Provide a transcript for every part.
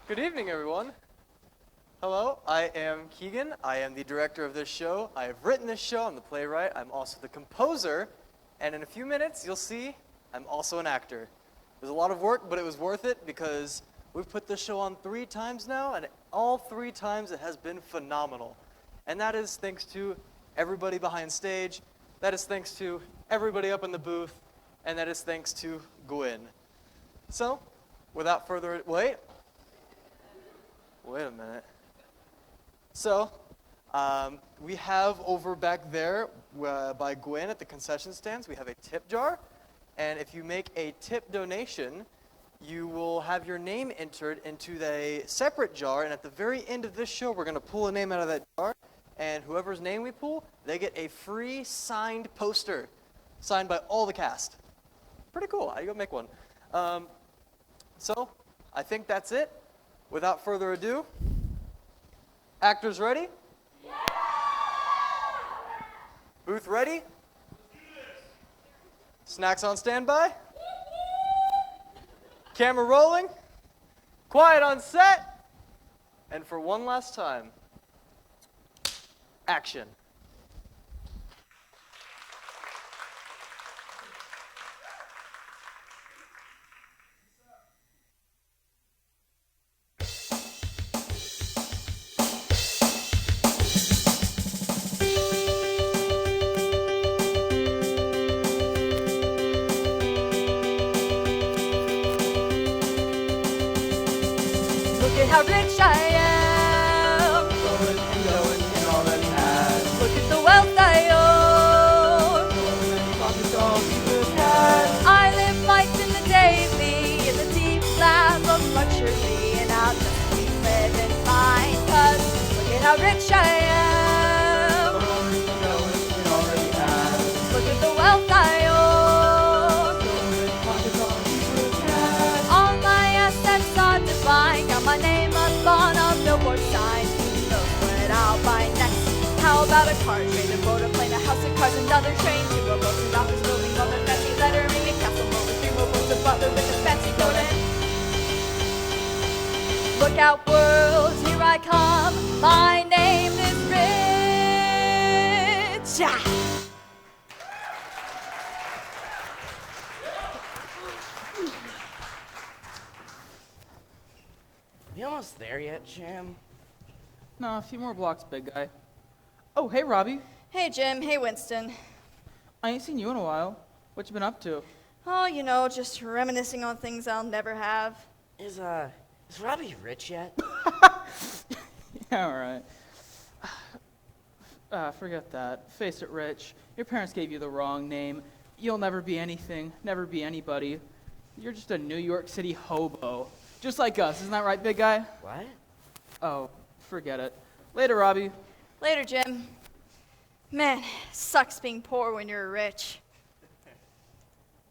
Good evening, everyone. Hello, I am Keegan. I am the director of this show. I have written this show. I'm the playwright. I'm also the composer. And in a few minutes, you'll see I'm also an actor. It was a lot of work, but it was worth it because we've put this show on 3 times now, and all 3 times it has been phenomenal. And that is thanks to everybody behind stage. That is thanks to everybody up in the booth. And that is thanks to Gwen. So, without further ado, wait a minute. So, we have over back there by Gwen at the concession stands, we have a tip jar. And if you make a tip donation, you will have your name entered into a separate jar. And at the very end of this show, we're going to pull a name out of that jar. And whoever's name we pull, they get a free signed poster, signed by all the cast. Pretty cool. I go make one. So, I think that's it. Without further ado, actors ready? Yeah! Booth ready? Snacks on standby? Camera rolling? Quiet on set? And for one last time, action. Look at how rich I am. Going and going and already has. Look at the wealth I own. Pockets all you had. I live life in the daily, in the deep lab of luxury, and I'll just keep living fine. 'Cause look at how rich I am. Going and going and already has. Look at the wealth I own. Pockets all you had. All my assets are divine. Got my name up on a billboard sign. Who knows what I'll buy next? How about a car, train, a boat, a plane, a house of cars, another train, 2 more boats, an office building, mother, fancy lettering, a castle moat, 3 more boats, a butler with a fancy coat. And look out, world, here I come. My name is Rich. Ah. You almost there yet, Jim? No, a few more blocks, big guy. Oh, hey, Robbie. Hey, Jim. Hey, Winston. I ain't seen you in a while. What you been up to? Oh, you know, just reminiscing on things I'll never have. Is Robbie rich yet? Yeah, all right. Forget that. Face it, Rich. Your parents gave you the wrong name. You'll never be anything, never be anybody. You're just a New York City hobo. Just like us, isn't that right, big guy? What? Oh, forget it. Later, Robbie. Later, Jim. Man, sucks being poor when you're rich.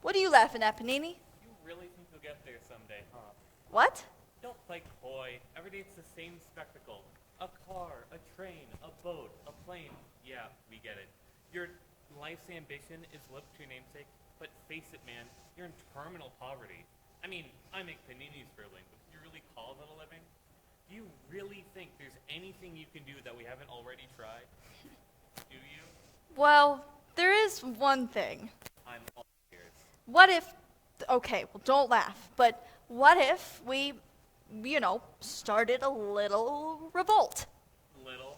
What are you laughing at, Panini? You really think you'll get there someday, huh? What? Don't play coy. Every day it's the same spectacle. A car, a train, a boat, a plane. Yeah, we get it. Your life's ambition is live to your namesake, but face it, man, you're in terminal poverty. I mean, I make paninis for a living, but do you really call that a living? Do you really think there's anything you can do that we haven't already tried? Do you? Well, there is one thing. I'm all ears. What if, okay, well, don't laugh, but what if we, started a little revolt? Little.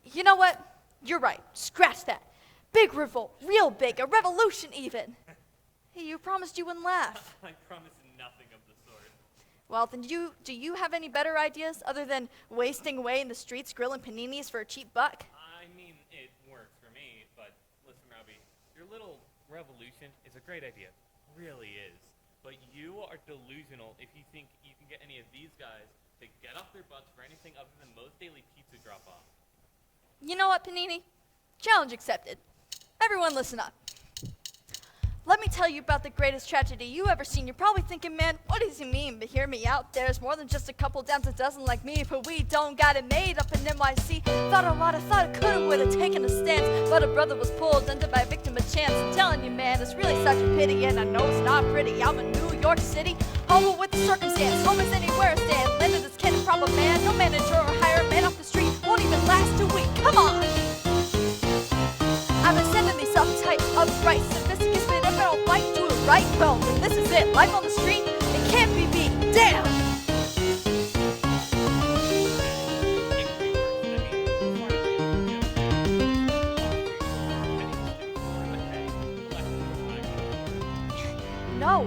You know what? You're right. Scratch that. Big revolt. Real big. A revolution, even. Hey, you promised you wouldn't laugh. I promise nothing of the sort. Well, then do you have any better ideas other than wasting away in the streets grilling paninis for a cheap buck? I mean, it works for me, but listen, Robbie, your little revolution is a great idea. Really is. But you are delusional if you think you can get any of these guys to get off their butts for anything other than most daily pizza drop-off. You know what, Panini? Challenge accepted. Everyone listen up. Let me tell you about the greatest tragedy you ever seen. You're probably thinking, man, what does he mean? But hear me out, there's more than just a couple down to a dozen like me. But we don't got it made up in NYC. Thought a lot, I thought I could've, would've taken a stance. But a brother was pulled under by a victim of chance. I'm telling you, man, it's really such a pity. And I know it's not pretty. I'm in New York City, home with the circumstance. Home is anywhere I stand. Land of this kin proper man. No manager or hire a man off the street won't even last a week. Come on! I've been sending these uptight, upright, sophisticated, spit up and I'll fight to it right. Well, then this is it. Life on the street, it can't be me. Damn! No,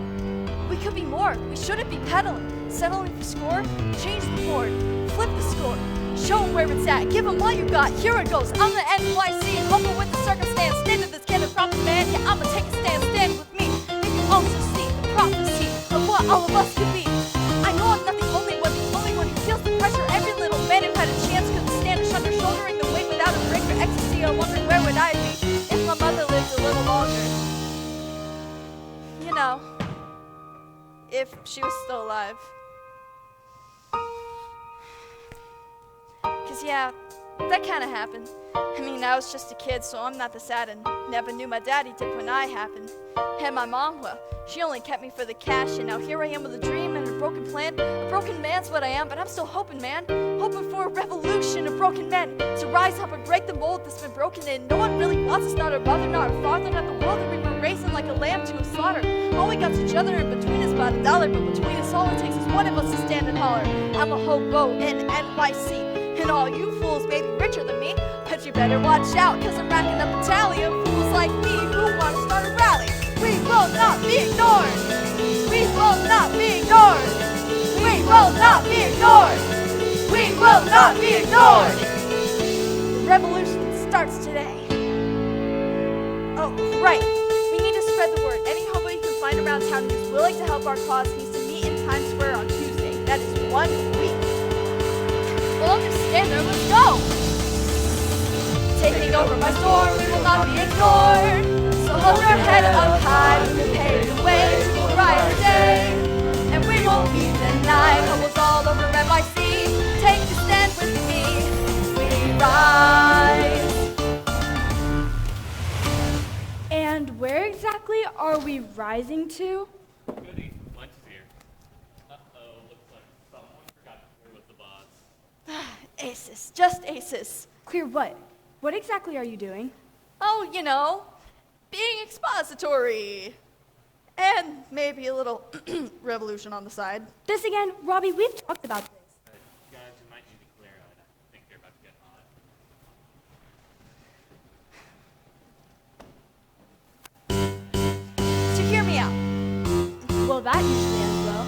we could be more. We shouldn't be peddling. Settling for score, change the board, flip the score, show them where it's at, give them all you got. Here it goes. I'm the NYC, humble with the circumstance, stand in this kind of proper man. Yeah, I'ma take a stand with me. Make you also see the prophecy of what all of us could be. I know I'm not the only one who feels the pressure. Every little man who had a chance couldn't stand shouldering the weight without a break for ecstasy. I wonder where would I be if my mother lived a little longer. You know, if she was still alive. Cause yeah, that kinda happened. I mean, I was just a kid, so I'm not the sad and never knew my daddy did when I happened. And my mom, well, she only kept me for the cash, and now here I am with a dream and a broken plan. A broken man's what I am, but I'm still hoping, man. Hoping for a revolution of broken men to rise up and break the mold that's been broken in. No one really wants us, not our mother, not our father, not the world that we were raising like a lamb to a slaughter. All we got's each other, and between us about $1, but between us all it takes is one of us to stand and holler. I'm a hobo in NYC. And all you fools may be richer than me, but you better watch out, cause I'm racking up a tally of fools like me who want to start a rally. We will not be ignored. We will not be ignored. We will not be ignored. We will not be ignored. The revolution starts today. Oh, right. We need to spread the word. Any hobo you can find around town who's willing to help our cause needs to meet in Times Square on Tuesday. That is 1 week. Well, understand there, let's go! Taking over my store, we will not be ignored. So hold your head up high, we will pave the way to a brighter day. And we won't be denied, hobos all over NYC. Take a stand with me, we rise. And where exactly are we rising to? Goody, lunch is here. Uh-oh, looks like someone forgot to clear with the boss. Aces, just aces. Clear what? What exactly are you doing? Oh, you know, being expository. And maybe a little revolution on the side. This again? Robbie, we've talked about this. Guys, you might need to clear out. I think they're about to get hot. So hear me out. Well, that usually ends well.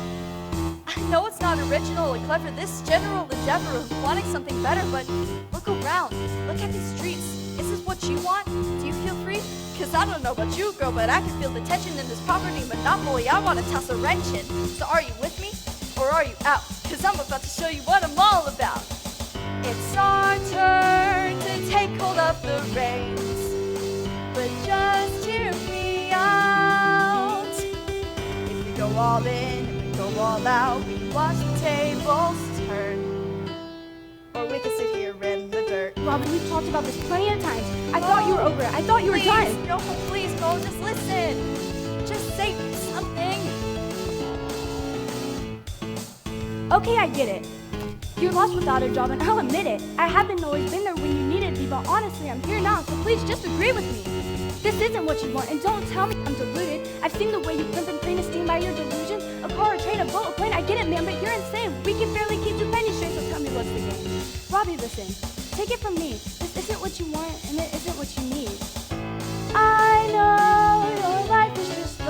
I know it's not original or clever, this general endeavor of wanting something better, but look around. Look at these streets. Is this what you want? Do you feel free? Cause I don't know about you, girl, but I can feel the tension in this property monopoly. I want to toss a wrench in. So are you with me? Or are you out? Cause I'm about to show you what I'm all about. It's our turn to take hold of the reins. But just hear me out. If we go all in, go all out, we watch the tables turn. Or we could sit here in the dirt. Robbie, we've talked about this plenty of times. I thought you were over it. I thought you were done. No, please, Mo, just listen. Just say something. Okay, I get it. You're lost without a job, and I'll admit it. I haven't always been there when you needed me, but honestly, I'm here now, so please just agree with me. This isn't what you want, and don't tell me I'm deluded. I've seen the way you pimp and clean esteem by your delusion. A car, a train, a boat, a plane, I get it, man, but you're insane. We can barely keep 2 pennies straight, so tell me what's the game. Robbie, listen, take it from me. This isn't what you want, and it isn't what you need. I know your life is just the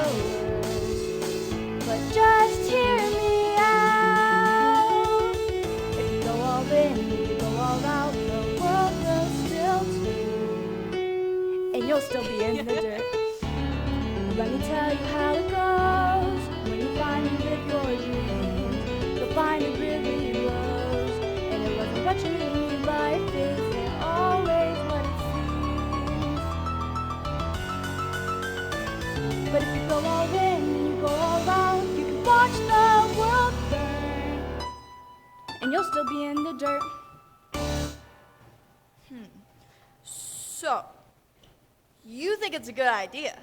worst, but just hear me out. If you go all in, if you go all out, the world will still turn, and you'll still be in the dirt. Let me tell you how it goes. When you finally live your dreams, you'll find it really was. And it wasn't what you need, life isn't always what it seems. But if you go all in and you go all out, you can watch the world burn, and you'll still be in the dirt. So, you think it's a good idea?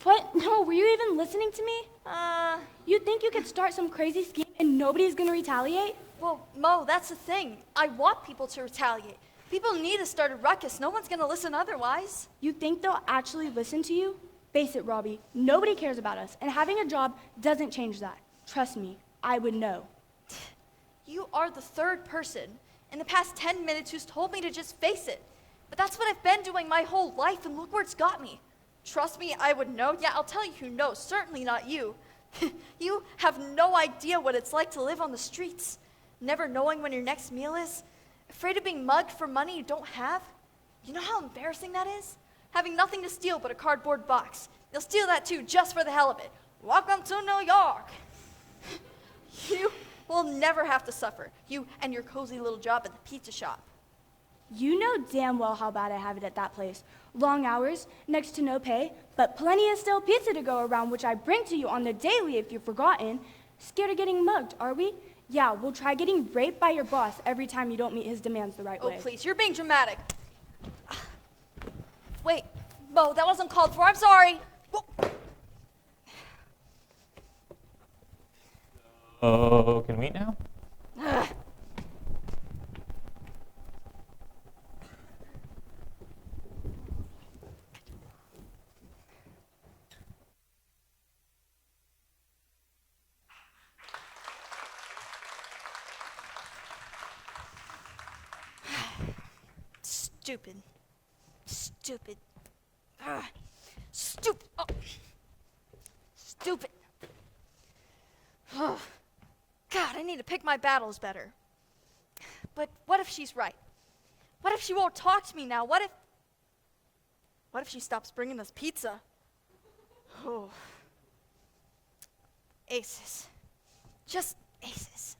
What? No, were you even listening to me? Uh, You think you could start some crazy scheme and nobody's gonna retaliate? Well, Mo, that's the thing. I want people to retaliate. People need to start a ruckus. No one's gonna listen otherwise. You think they'll actually listen to you? Face it, Robbie. Nobody cares about us, and having a job doesn't change that. Trust me, I would know. You are the third person in the past 10 minutes who's told me to just face it. But that's what I've been doing my whole life, and look where it's got me. Trust me, I would know. Yeah, I'll tell you who knows. Certainly not you. You have no idea what it's like to live on the streets, never knowing when your next meal is, afraid of being mugged for money you don't have. You know how embarrassing that is? Having nothing to steal but a cardboard box. You'll steal that too, just for the hell of it. Welcome to New York. You will never have to suffer. You and your cozy little job at the pizza shop. You know damn well how bad I have it at that place. Long hours, next to no pay, but plenty of stale pizza to go around, which I bring to you on the daily if you've forgotten. Scared of getting mugged, are we? Yeah, we'll try getting raped by your boss every time you don't meet his demands the right way. Oh, please, you're being dramatic. Wait, Bo, that wasn't called for. I'm sorry. Oh, can we eat now? Stupid. Stupid. Stupid. Oh. Stupid. Oh. God, I need to pick my battles better. But what if she's right? What if she won't talk to me now? What if she stops bringing us pizza? Oh. Aces. Just aces.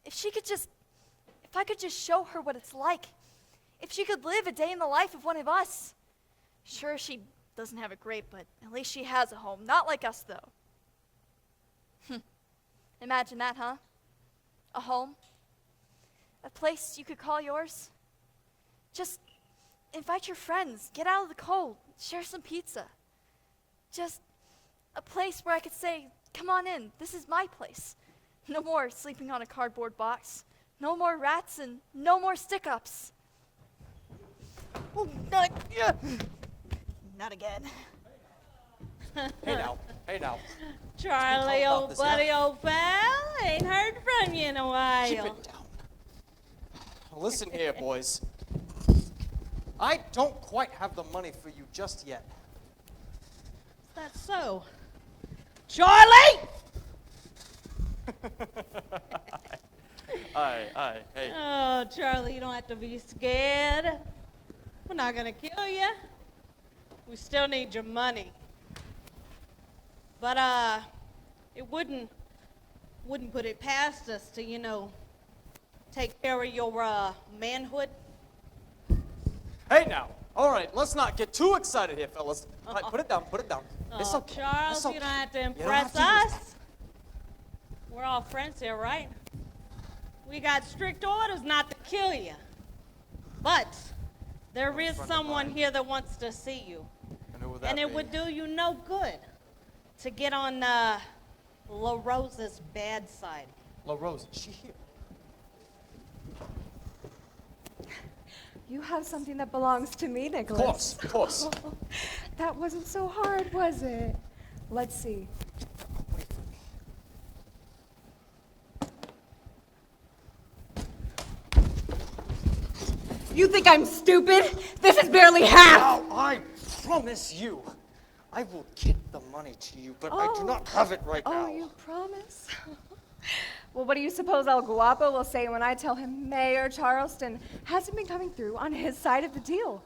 If I could just show her what it's like. If she could live a day in the life of one of us. Sure, she doesn't have it great, but at least she has a home. Not like us, though. Imagine that, huh? A home. A place you could call yours. Just invite your friends. Get out of the cold. Share some pizza. Just a place where I could say, come on in. This is my place. No more sleeping on a cardboard box. No more rats and no more stick-ups. Oh, not again. Hey now. Charlie, about old this, buddy, yeah? old pal, ain't heard from you in a while. Keep it down. Listen here, boys. I don't quite have the money for you just yet. Is that so? Charlie! Aye, hey. Oh, Charlie, you don't have to be scared. We're not gonna kill you. We still need your money. But, it wouldn't put it past us to, take care of your, manhood. Hey now. All right, let's not get too excited here, fellas. All right, put it down. It's Oh, okay. Charles, It's okay. you don't have to You don't impress have to- us. We're all friends here, right? We got strict orders not to kill you. But there is friend of someone mine. here that wants to see you. And who would that And it be? would do you no good to get on La Rosa's bad side. La Rose, is she here? You have something that belongs to me, Nicholas. Of course. That wasn't so hard, was it? Let's see. You think I'm stupid? This is barely half! Now, I promise you, I will get the money to you, but I do not have it right now. Oh, you promise? Well, what do you suppose El Guapo will say when I tell him Mayor Charleston hasn't been coming through on his side of the deal?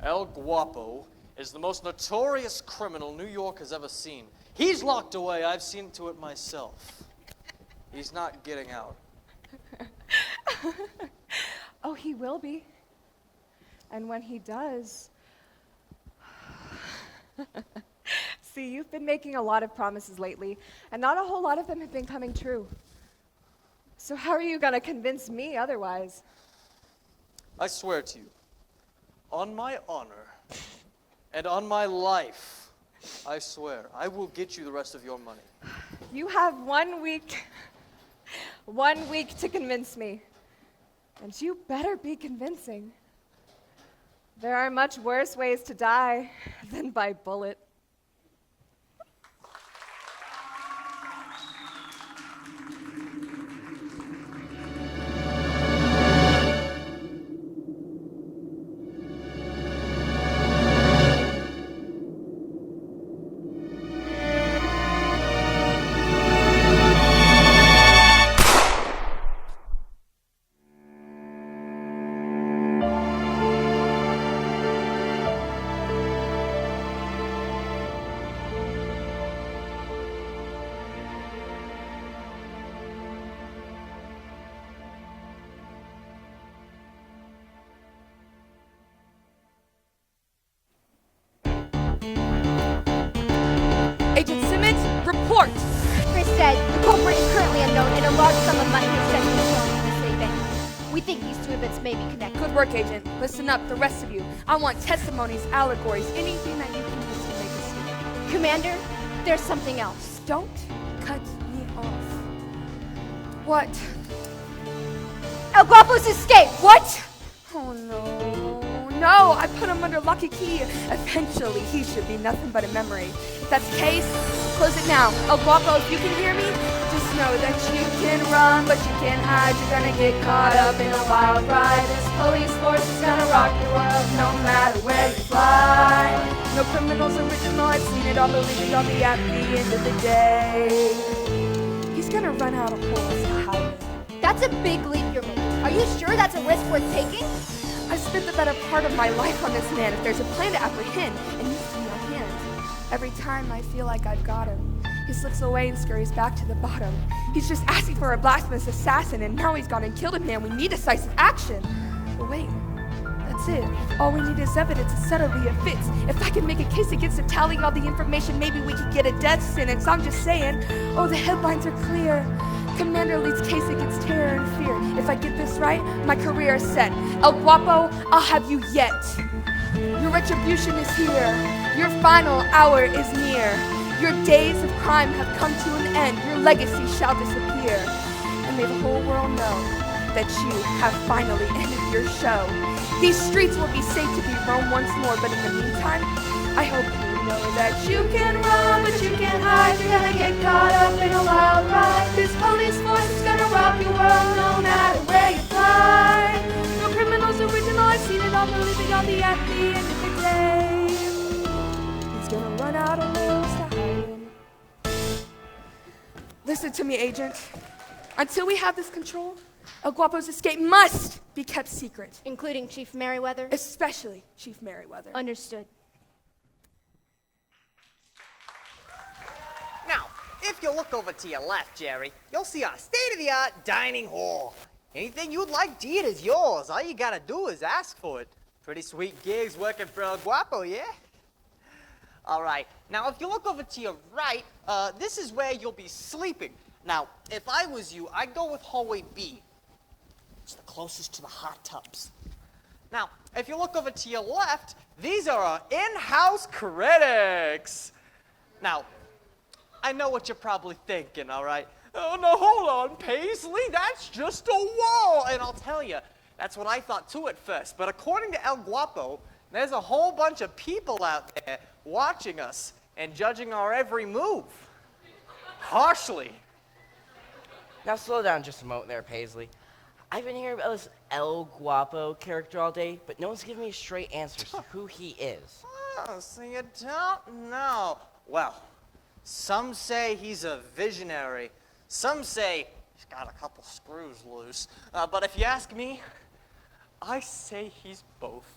El Guapo is the most notorious criminal New York has ever seen. He's locked away. I've seen to it myself. He's not getting out. Oh, he will be. And when he does... See, you've been making a lot of promises lately, and not a whole lot of them have been coming true. So how are you going to convince me otherwise? I swear to you, on my honor and on my life, I swear, I will get you the rest of your money. You have 1 week 1 week to convince me. And you better be convincing. There are much worse ways to die than by bullet. Agent Simmons, report! Chris said the culprit is currently unknown and a large sum of money has just been shown in the city bank. We think these two events may be connected. Good work, Agent. Listen up, the rest of you. I want testimonies, allegories, anything that you can use to make a scene. Commander, there's something else. Don't cut me off. What? El Guapo's escaped! What? Oh no. No, I put him under lock and key. Eventually, he should be nothing but a memory. If that's the case, close it now. El Guapo, if you can hear me, just know that you can run, but you can't hide. You're gonna get caught up in a wild ride. This police force is gonna rock your world, no matter where you fly. No criminals original, I've seen it all, believe it, I'll be at the end of the day. He's gonna run out of holes to hide in. That's a big leap you're making. Are you sure that's a risk worth taking? I've spent the better part of my life on this man. If there's a plan to apprehend, it needs to be on hand. Every time I feel like I've got him, he slips away and scurries back to the bottom. He's just asking for a blasphemous assassin, and now he's gone and killed a man. We need decisive action. But wait, that's it. All we need is evidence to settle the offense. If I can make a case against him, tallying all the information, maybe we could get a death sentence. I'm just saying, oh, the headlines are clear. Commander leads case against terror and fear. If I get this right, my career is set. El Guapo, I'll have you yet. Your retribution is here. Your final hour is near. Your days of crime have come to an end. Your legacy shall disappear. And may the whole world know that you have finally ended your show. These streets will be safe to be roamed once more, but in the meantime, I hope you know that you can run, but you can't hide. You're gonna get caught up in a wild ride. This police force is gonna rock your world, no matter where you fly. No criminals original, I've seen it all, believing I'll be at the end of the day. He's gonna run out of holes to hide in. Listen to me, Agent. Until we have this control, El Guapo's escape must be kept secret. Including Chief Merriweather? Especially Chief Merriweather. Understood. Now, if you look over to your left, Jerry, you'll see our state-of-the-art dining hall. Anything you'd like to eat is yours. All you gotta do is ask for it. Pretty sweet gigs working for El Guapo, yeah? All right, now if you look over to your right, this is where you'll be sleeping. Now, if I was you, I'd go with hallway B. It's the closest to the hot tubs. Now, if you look over to your left, these are our in-house critics. Now, I know what you're probably thinking, all right? Oh, no, hold on, Paisley, that's just a wall. And I'll tell you, that's what I thought too at first. But according to El Guapo, there's a whole bunch of people out there watching us and judging our every move. Harshly. Now slow down just a moment there, Paisley. I've been hearing about this El Guapo character all day, but no one's giving me straight answers to who he is. Oh, so you don't know. Well, some say he's a visionary. Some say he's got a couple screws loose. But if you ask me, I say he's both.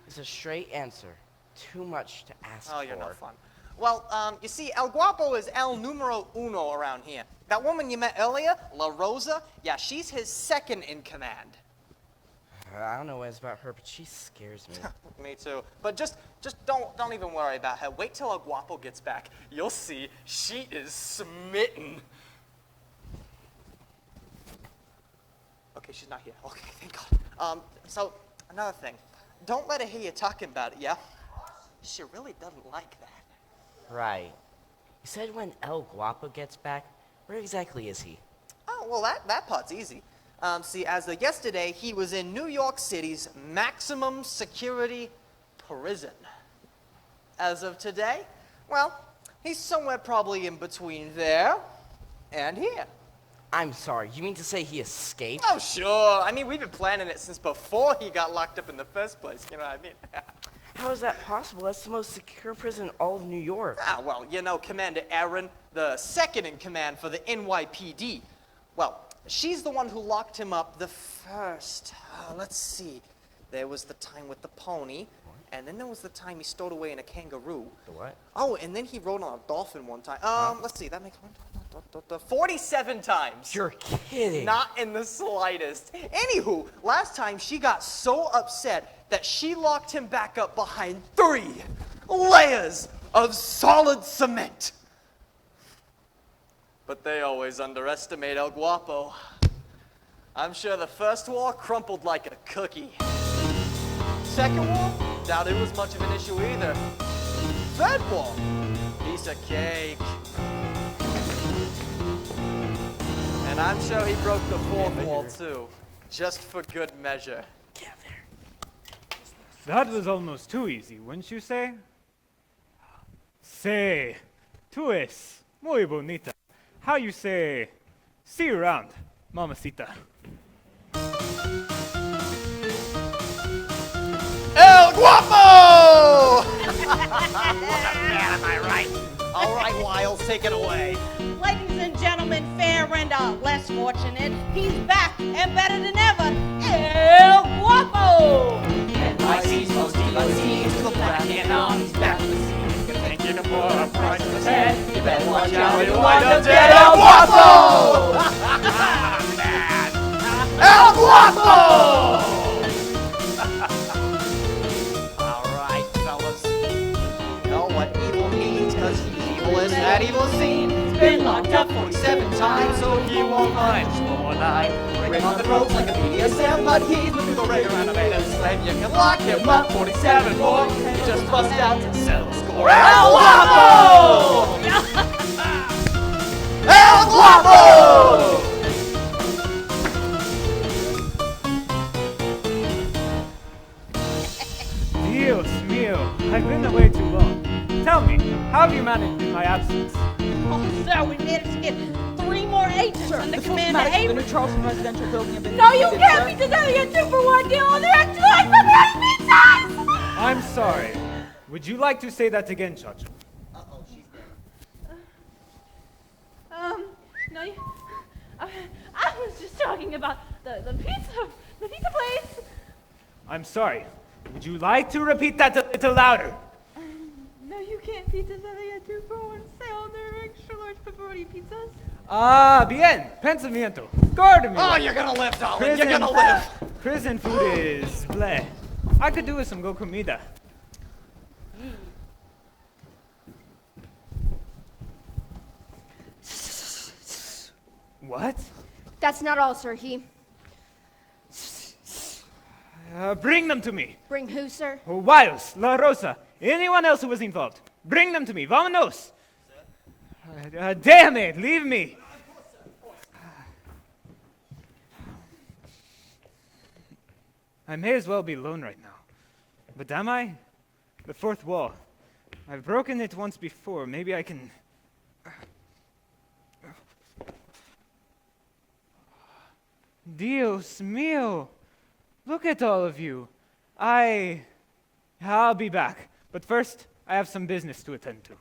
It's a straight answer. Too much to ask for. Oh, you're no fun. Well, you see, El Guapo is el numero uno around here. That woman you met earlier, La Rosa, yeah, she's his second in command. I don't know what it's about her, but she scares me. Me too. But just don't even worry about her. Wait till El Guapo gets back. You'll see, she is smitten. Okay, she's not here. Okay, thank God. So, another thing. Don't let her hear you talking about it, yeah? She really doesn't like that. Right. You said when El Guapo gets back, where exactly is he? Oh, well, that part's easy. See, as of yesterday, he was in New York City's maximum security prison. As of today, well, he's somewhere probably in between there and here. I'm sorry, you mean to say he escaped? Oh, sure. I mean, we've been planning it since before he got locked up in the first place, you know what I mean? How is that possible? That's the most secure prison in all of New York. Well, you know, Commander Aaron, the second in command for the NYPD. Well, she's the one who locked him up the first. Let's see. There was the time with the pony, and then there was the time he stowed away in a kangaroo. The what? Oh, and then he rode on a dolphin one time. Let's see, that makes 47 times. You're kidding. Not in the slightest. Anywho, last time she got so upset that she locked him back up behind 3 layers of solid cement. But they always underestimate El Guapo. I'm sure the first wall crumpled like a cookie. Second wall, doubt it was much of an issue either. Third wall, piece of cake. And I'm sure he broke the fourth wall too, just for good measure. That was almost too easy, wouldn't you say? Say, tú es muy bonita. How you say, see you around, mamacita. El Guapo! Am I right? All right, Wiles, take it away. Ladies and gentlemen, fair and less fortunate, he's back and better than ever. El Guapo! NYC's most DOC's to the black and on, he's back with the scene. Thank you for a price on his head. You better watch out or you'll wind up dead. El Guapo! El Guapo! All right, fellas. You know what evil means, because he's evil as that evil scene. He's been locked up 47 times, so he won't mind. Slow and I break on the ropes like a BDSM, but he's with the regular animators. And you can lock him up 47 more, and just bust out to settle the score. El Guapo! El Guapo! Dios mío, I've been away too long. Tell me, how have you managed in my absence? Oh, sir, we managed to get 3 more agents under Commander The Avery. New Charleston residential building have been No, you can't beat this out of your 2-for-1 deal on the extra life pepperoni pizzas! I'm sorry. Would you like to say that again, Chacho? No, I was just talking about the pizza place. I'm sorry. Would you like to repeat that a little louder? No, you can't beat this out of your 2-for-1 sale. They're extra large pepperoni pizzas. Ah, bien. Pensamiento. Guard me. Oh, you're gonna live, darling. You're gonna live. Prison food is bleh. I could do with some go comida. What? That's not all, sir. He. Bring them to me. Bring who, sir? Wiles, La Rosa, anyone else who was involved. Bring them to me. Vámonos. Damn it, leave me. I may as well be alone right now. But am I? The fourth wall. I've broken it once before. Maybe I can... Dios mío. Look at all of you. I'll be back. But first, I have some business to attend to.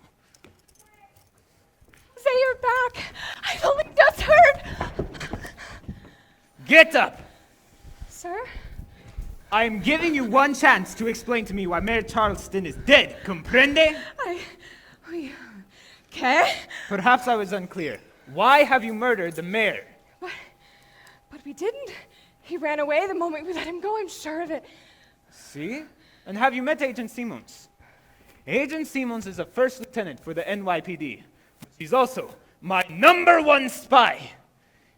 Say you're back. I've only just heard. Get up! Sir? I'm giving you one chance to explain to me why Mayor Charleston is dead. Comprende? Okay. Perhaps I was unclear. Why have you murdered the mayor? But we didn't. He ran away the moment we let him go, I'm sure of it. See? And have you met Agent Simmons? Agent Simmons is a first lieutenant for the NYPD. He's also my #1 spy.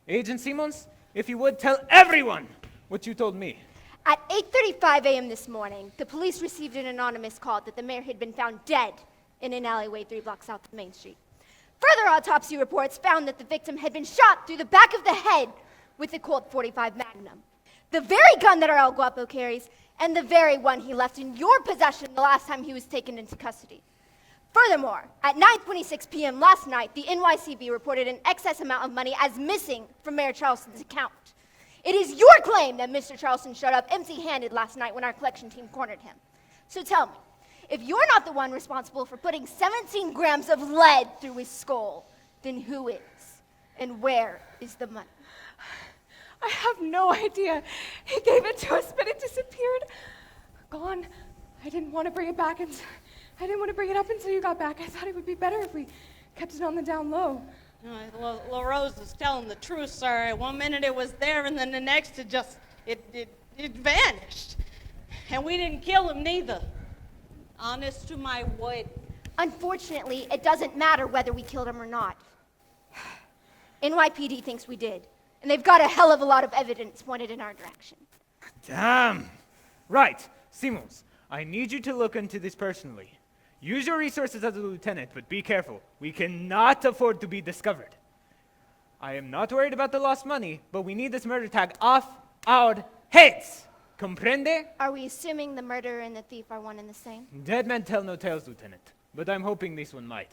Agent Simmons, if you would tell everyone what you told me. At 8:35 a.m. this morning, the police received an anonymous call that the mayor had been found dead in an alleyway 3 blocks south of Main Street. Further autopsy reports found that the victim had been shot through the back of the head with a Colt 45 Magnum. The very gun that our El Guapo carries, and the very one he left in your possession the last time he was taken into custody. Furthermore, at 9:26 p.m. last night, the NYCB reported an excess amount of money as missing from Mayor Charleston's account. It is your claim that Mr. Charleston showed up empty-handed last night when our collection team cornered him. So tell me, if you're not the one responsible for putting 17 grams of lead through his skull, then who is? And where is the money? I have no idea. He gave it to us, but it disappeared. Gone. I didn't want to bring it back, and I didn't want to bring it up until you got back. I thought it would be better if we kept it on the down low. LaRose is telling the truth, sir. One minute it was there, and then the next it vanished. And we didn't kill him neither. Honest to my word. Unfortunately, it doesn't matter whether we killed him or not. NYPD thinks we did, and they've got a hell of a lot of evidence pointed in our direction. Damn. Right, Simons, I need you to look into this personally. Use your resources as a lieutenant, but be careful. We cannot afford to be discovered. I am not worried about the lost money, but we need this murder tag off our heads. Comprende? Are we assuming the murderer and the thief are one and the same? Dead men tell no tales, Lieutenant, but I'm hoping this one might.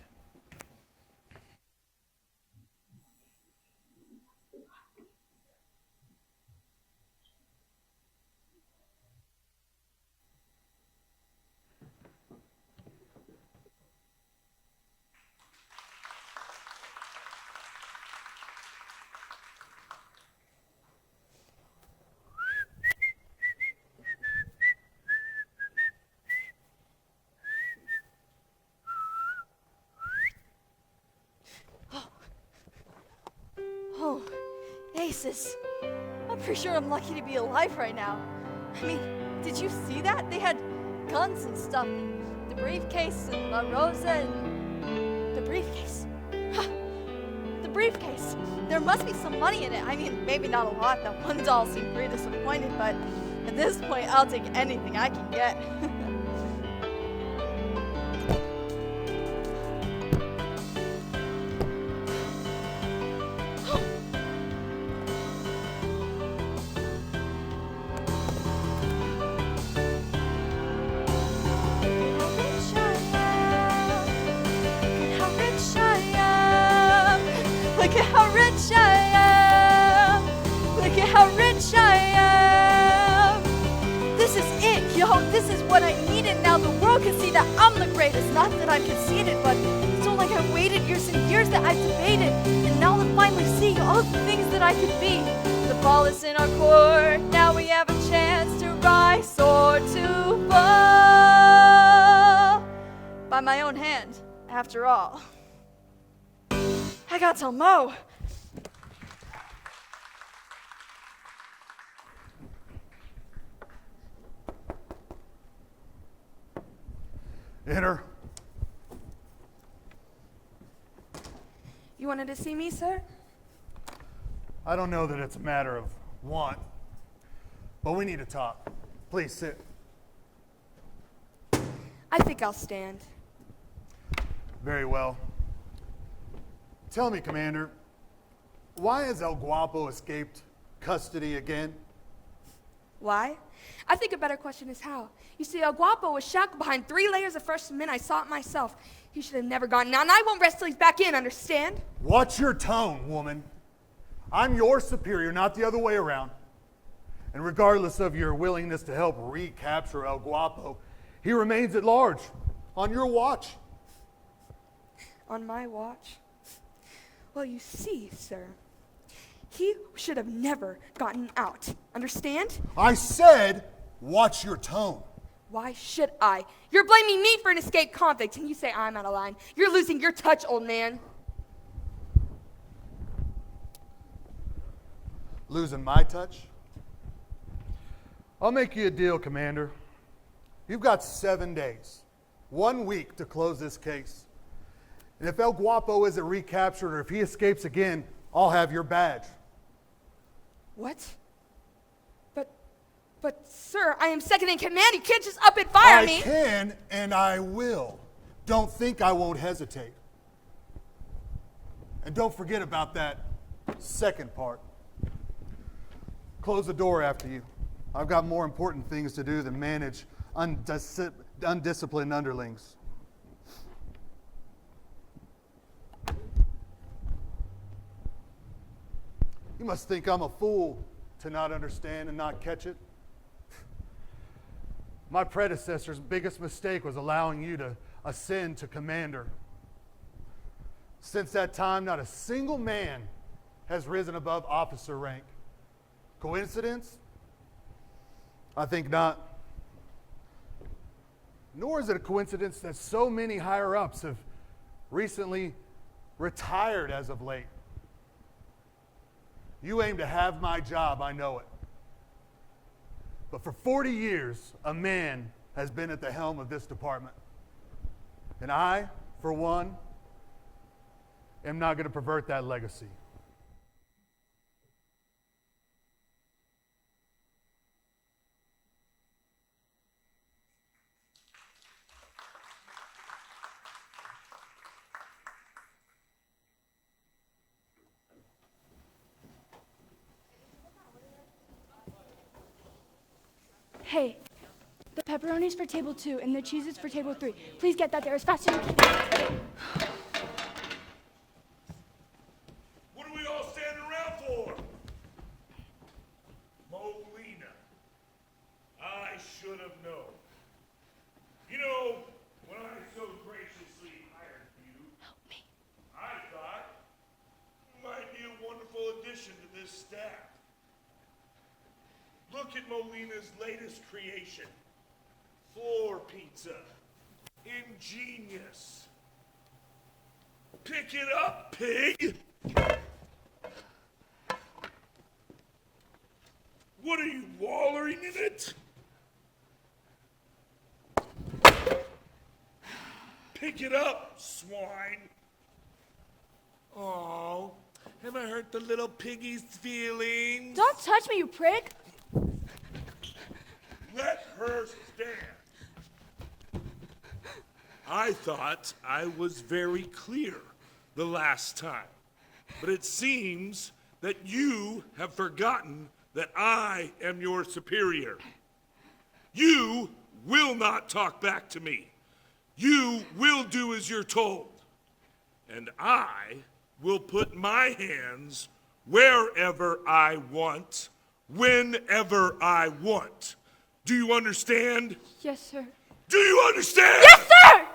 Oh, aces. I'm pretty sure I'm lucky to be alive right now. I mean, did you see that? They had guns and stuff. The briefcase and La Rosa and the briefcase. Ha! The briefcase. There must be some money in it. I mean, maybe not a lot. That one doll seemed pretty disappointed, but at this point, I'll take anything I can get. Look at how rich I am. Look at how rich I am. This is it, yo. This is what I needed. Now the world can see that I'm the greatest. Not that I'm conceited, but so like I've waited years and years that I've debated. And now I'm finally seeing all the things that I could be. The ball is in our court. Now we have a chance to rise or to fall. By my own hand, after all. I gotta tell Mo. Enter. You wanted to see me, sir? I don't know that it's a matter of want, but we need to talk. Please sit. I think I'll stand. Very well. Tell me, Commander, why has El Guapo escaped custody again? Why? I think a better question is how. You see, El Guapo was shackled behind 3 layers of fresh cement. I saw it myself. He should have never gotten out, and I won't rest till he's back in, understand? Watch your tone, woman. I'm your superior, not the other way around. And regardless of your willingness to help recapture El Guapo, he remains at large, on your watch. On my watch? Well, you see, sir, he should have never gotten out. Understand? I said, watch your tone. Why should I? You're blaming me for an escaped convict, and you say I'm out of line. You're losing your touch, old man. Losing my touch? I'll make you a deal, Commander. You've got 7 days, 1 week to close this case. And if El Guapo isn't recaptured or if he escapes again, I'll have your badge. What? But, sir, I am second in command. You can't just up and fire me. I can and I will. Don't think I won't hesitate. And don't forget about that second part. Close the door after you. I've got more important things to do than manage undisciplined underlings. You must think I'm a fool to not understand and not catch it. My predecessor's biggest mistake was allowing you to ascend to commander. Since that time, not a single man has risen above officer rank. Coincidence? I think not. Nor is it a coincidence that so many higher-ups have recently retired as of late. You aim to have my job, I know it. But for 40 years, a man has been at the helm of this department. And I, for one, am not going to pervert that legacy. Hey, the pepperoni's for table 2 and the cheese is for table 3. Please get that there as fast as you can. What are we all standing around for? Molina. I should have known. You know, when I so graciously hired you, I thought you might be a wonderful addition to this staff. Look at Molina's latest creation. Floor pizza. Ingenious. Pick it up, pig! What are you, wallering in it? Pick it up, swine. Oh, have I hurt the little piggy's feelings? Don't touch me, you prick! Let her stand. I thought I was very clear the last time, but it seems that you have forgotten that I am your superior. You will not talk back to me. You will do as you're told. And I will put my hands wherever I want, whenever I want. Do you understand? Yes, sir. Do you understand? Yes, sir!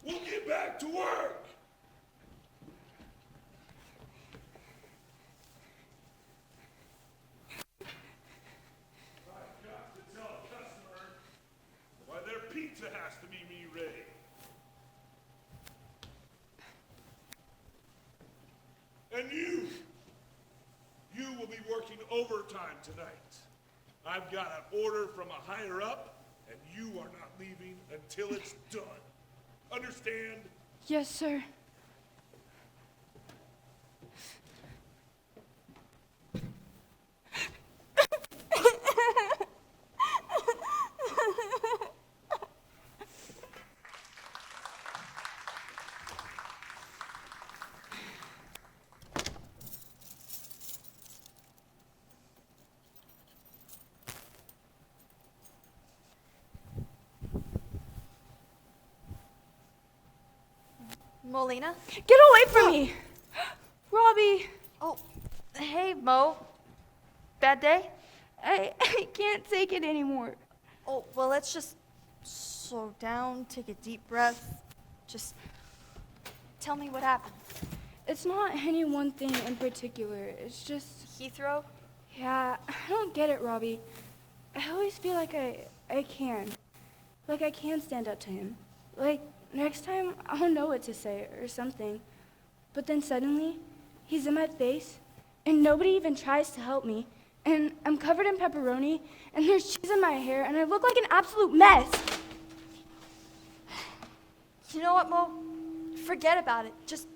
We'll get back to work. I've got to tell a customer why their pizza has to be me-ready. And you will be working overtime tonight. I've got an order from a higher up, and you are not leaving until it's done. Understand? Yes, sir. Molina? Get away from me! Robbie! Oh, hey, Mo. Bad day? I can't take it anymore. Oh, well, let's just slow down, take a deep breath. Just tell me what happened. It's not any one thing in particular. It's just... Heathrow? Yeah, I don't get it, Robbie. I always feel like I can. Like I can stand up to him. Like, next time, I'll know what to say or something. But then suddenly, he's in my face, and nobody even tries to help me. And I'm covered in pepperoni, and there's cheese in my hair, and I look like an absolute mess. You know what, Mo? Forget about it. Just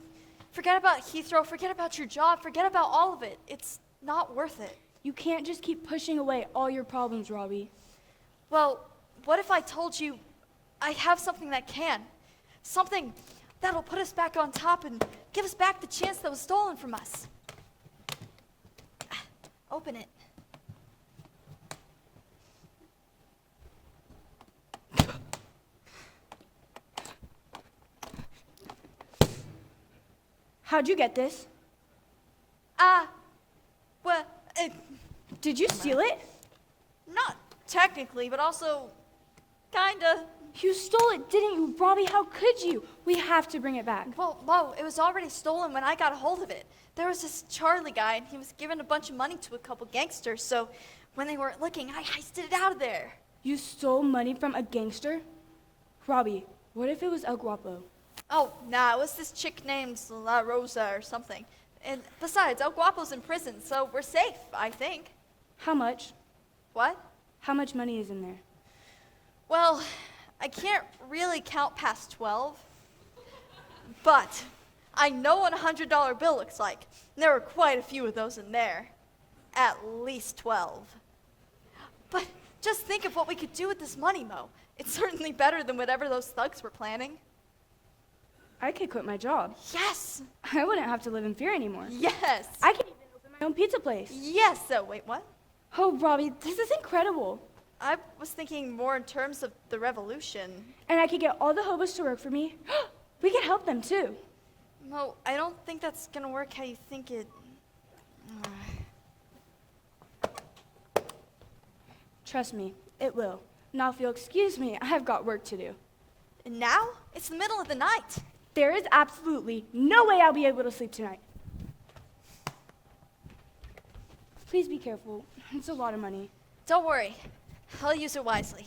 forget about Heathrow, forget about your job, forget about all of it. It's not worth it. You can't just keep pushing away all your problems, Robbie. Well, what if I told you I have something that can? Something that'll put us back on top and give us back the chance that was stolen from us. Open it. How'd you get this? Well, Did you steal it? not technically, but also kinda. You stole it, didn't you, Robbie? How could you? We have to bring it back. Well, Mo, it was already stolen when I got a hold of it. There was this Charlie guy, and he was giving a bunch of money to a couple gangsters, so when they weren't looking, I heisted it out of there. You stole money from a gangster? Robbie, what if it was El Guapo? Oh, nah, it was this chick named La Rosa or something. And besides, El Guapo's in prison, so we're safe, I think. How much? What? How much money is in there? Well, I can't really count past 12, but I know what a $100 bill looks like. There were quite a few of those in there. At least 12. But just think of what we could do with this money, Mo. It's certainly better than whatever those thugs were planning. I could quit my job. Yes. I wouldn't have to live in fear anymore. Yes. I could even open my own pizza place. Yes. So, wait, what? Oh, Robbie, this is incredible. I was thinking more in terms of the revolution. And I could get all the hobos to work for me. We could help them, too. Mo, I don't think that's going to work how you think it... Trust me, it will. Now, if you'll excuse me, I've got work to do. And now? It's the middle of the night. There is absolutely no way I'll be able to sleep tonight. Please be careful. It's a lot of money. Don't worry. I'll use it wisely.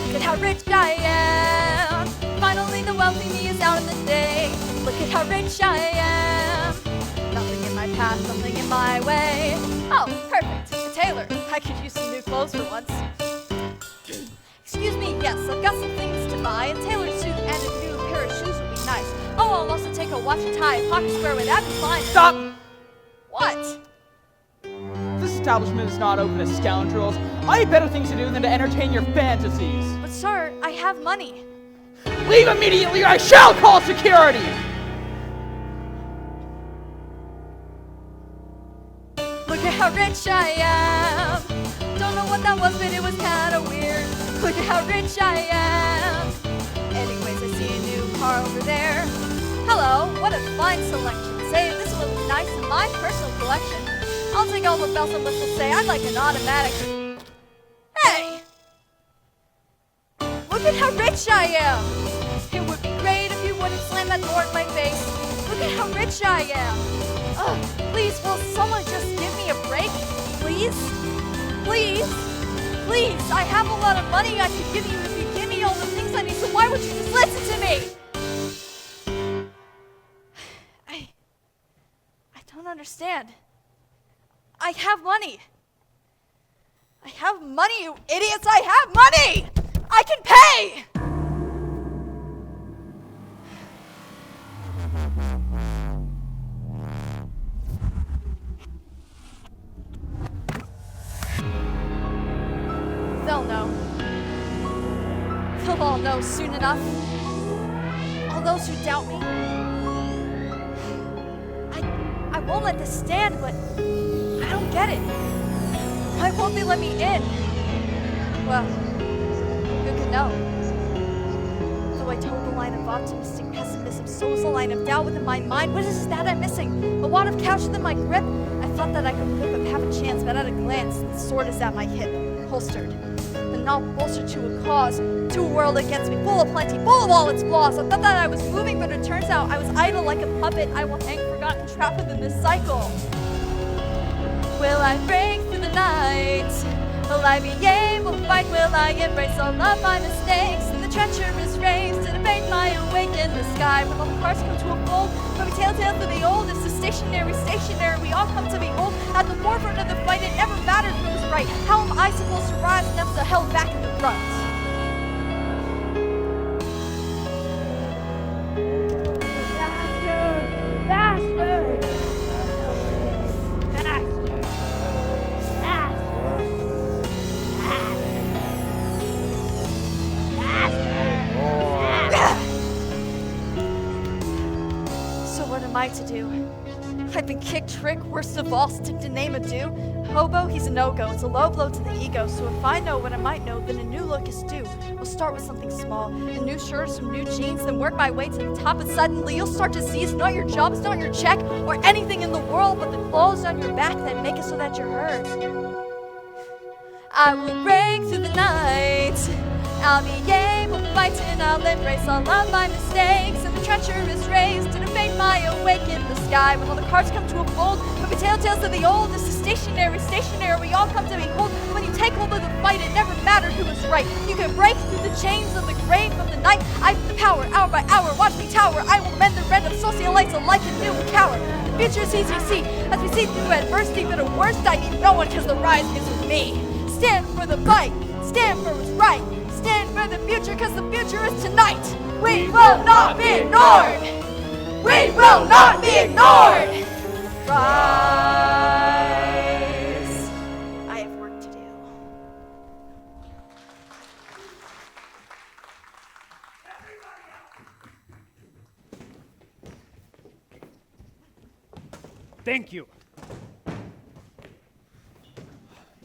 Look at how rich I am. Finally the wealthy me is out in the day. Look at how rich I am. Nothing in my path, nothing in my way. Oh, perfect. A tailor. I could use some new clothes for once. Excuse me, yes, I've got some things to buy. A tailored suit and a new pair of shoes would be nice. Oh, I'll also take a watch and tie, a pocket square with that be fine. Stop! What? This establishment is not open to scoundrels. I have better things to do than to entertain your fantasies. But sir, I have money. Leave immediately or I shall call security! Look at how rich I am. Don't know what that was, but it was kinda weird. Look at how rich I am. Anyways, I see a new car over there. Hello, what a fine selection. Say, this will look nice in my personal collection. I'll take all the bells and whistles, say I'd like an automatic. Hey! Look at how rich I am. It would be great if you wouldn't slam that door in my face. Look at how rich I am. Ugh, please, will someone just give me a break? Please? Please? Please, I have a lot of money I could give you if you give me all the things I need, so why would you just listen to me? I don't understand. I have money. I have money, you idiots! I have money! I can pay! They'll know. They'll all know soon enough. All those who doubt me. I won't let this stand, but I don't get it. Why won't they let me in? Well, who can know? Though I told the line of optimistic pessimism, so is a line of doubt within my mind. What is it that I'm missing? A wad of cash within my grip? I thought that I could whip up half a chance, but at a glance, the sword is at my hip, holstered. The knob bolstered to a cause, to a world against me, full of plenty, full of all its flaws. I thought that I was moving, but it turns out I was idle like a puppet. I will hang forgotten, trapped within this cycle. Will I break through the night? Will I be able to fight? Will I embrace all of my mistakes and the treacherous rays to debate my awake in the sky? When all the parts come to a fold, from a telltale to the old, it's the stationary, we all come to behold. At the forefront of the fight, it never mattered who was right. How am I supposed to rise when I'm so held back in the front? After right to do. I've been kicked, tricked, worst of all, stick to name a do. Hobo, he's a no-go. It's a low blow to the ego. So if I know what I might know, then a new look is due. We'll start with something small. A new shirt, some new jeans, then work my way to the top. And suddenly you'll start to see it's not your job, it's not your check, or anything in the world, but the clothes on your back that make it so that you're heard. I will break through the night. I'll be able to fight and I'll embrace all of my mistakes. And the treacherous rays to defame my awake in the sky. When all the cards come to a fold, from the telltales of the old, this is stationary, we all come to behold. When you take hold of the fight, it never matters who is right. You can break through the chains of the grave of the night. I have the power, hour by hour, watch me tower. I will mend the rent of socialites alike and new coward. The future is easy to see, as we see through adversity, but at worst I need no one, cause the rise is with me. Stand for the fight, stand for what's right. Stand for the future, cause the future is tonight. We will not be ignored. We will not be ignored. Rise. I have work to do. Thank you.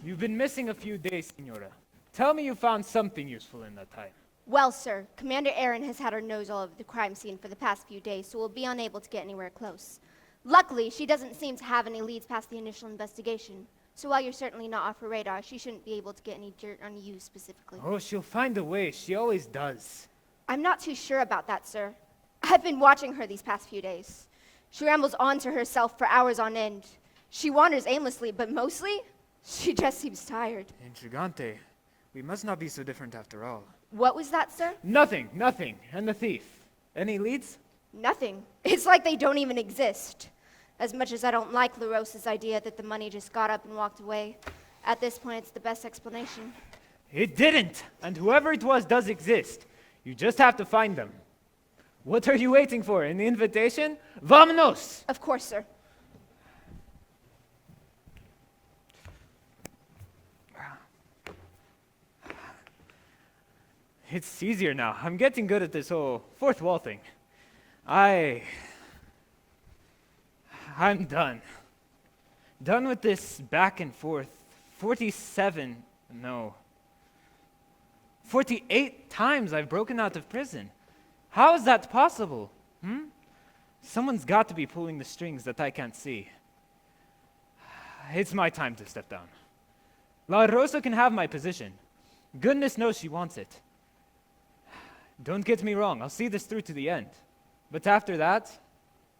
You've been missing a few days, Senora. Tell me you found something useful in that time. Well, sir, Commander Aaron has had her nose all over the crime scene for the past few days, so we'll be unable to get anywhere close. Luckily, she doesn't seem to have any leads past the initial investigation. So while you're certainly not off her radar, she shouldn't be able to get any dirt on you specifically. Oh, she'll find a way. She always does. I'm not too sure about that, sir. I've been watching her these past few days. She rambles on to herself for hours on end. She wanders aimlessly, but mostly, she just seems tired. Intrigante. We must not be so different after all. What was that, sir? Nothing. And the thief. Any leads? Nothing. It's like they don't even exist. As much as I don't like LaRosa's idea that the money just got up and walked away, at this point it's the best explanation. It didn't! And whoever it was does exist. You just have to find them. What are you waiting for? An invitation? Vámonos! Of course, sir. It's easier now. I'm getting good at this whole fourth wall thing. I'm done. Done with this back and forth. 48 times I've broken out of prison. How is that possible? Someone's got to be pulling the strings that I can't see. It's my time to step down. La Rosa can have my position. Goodness knows she wants it. Don't get me wrong, I'll see this through to the end. But after that,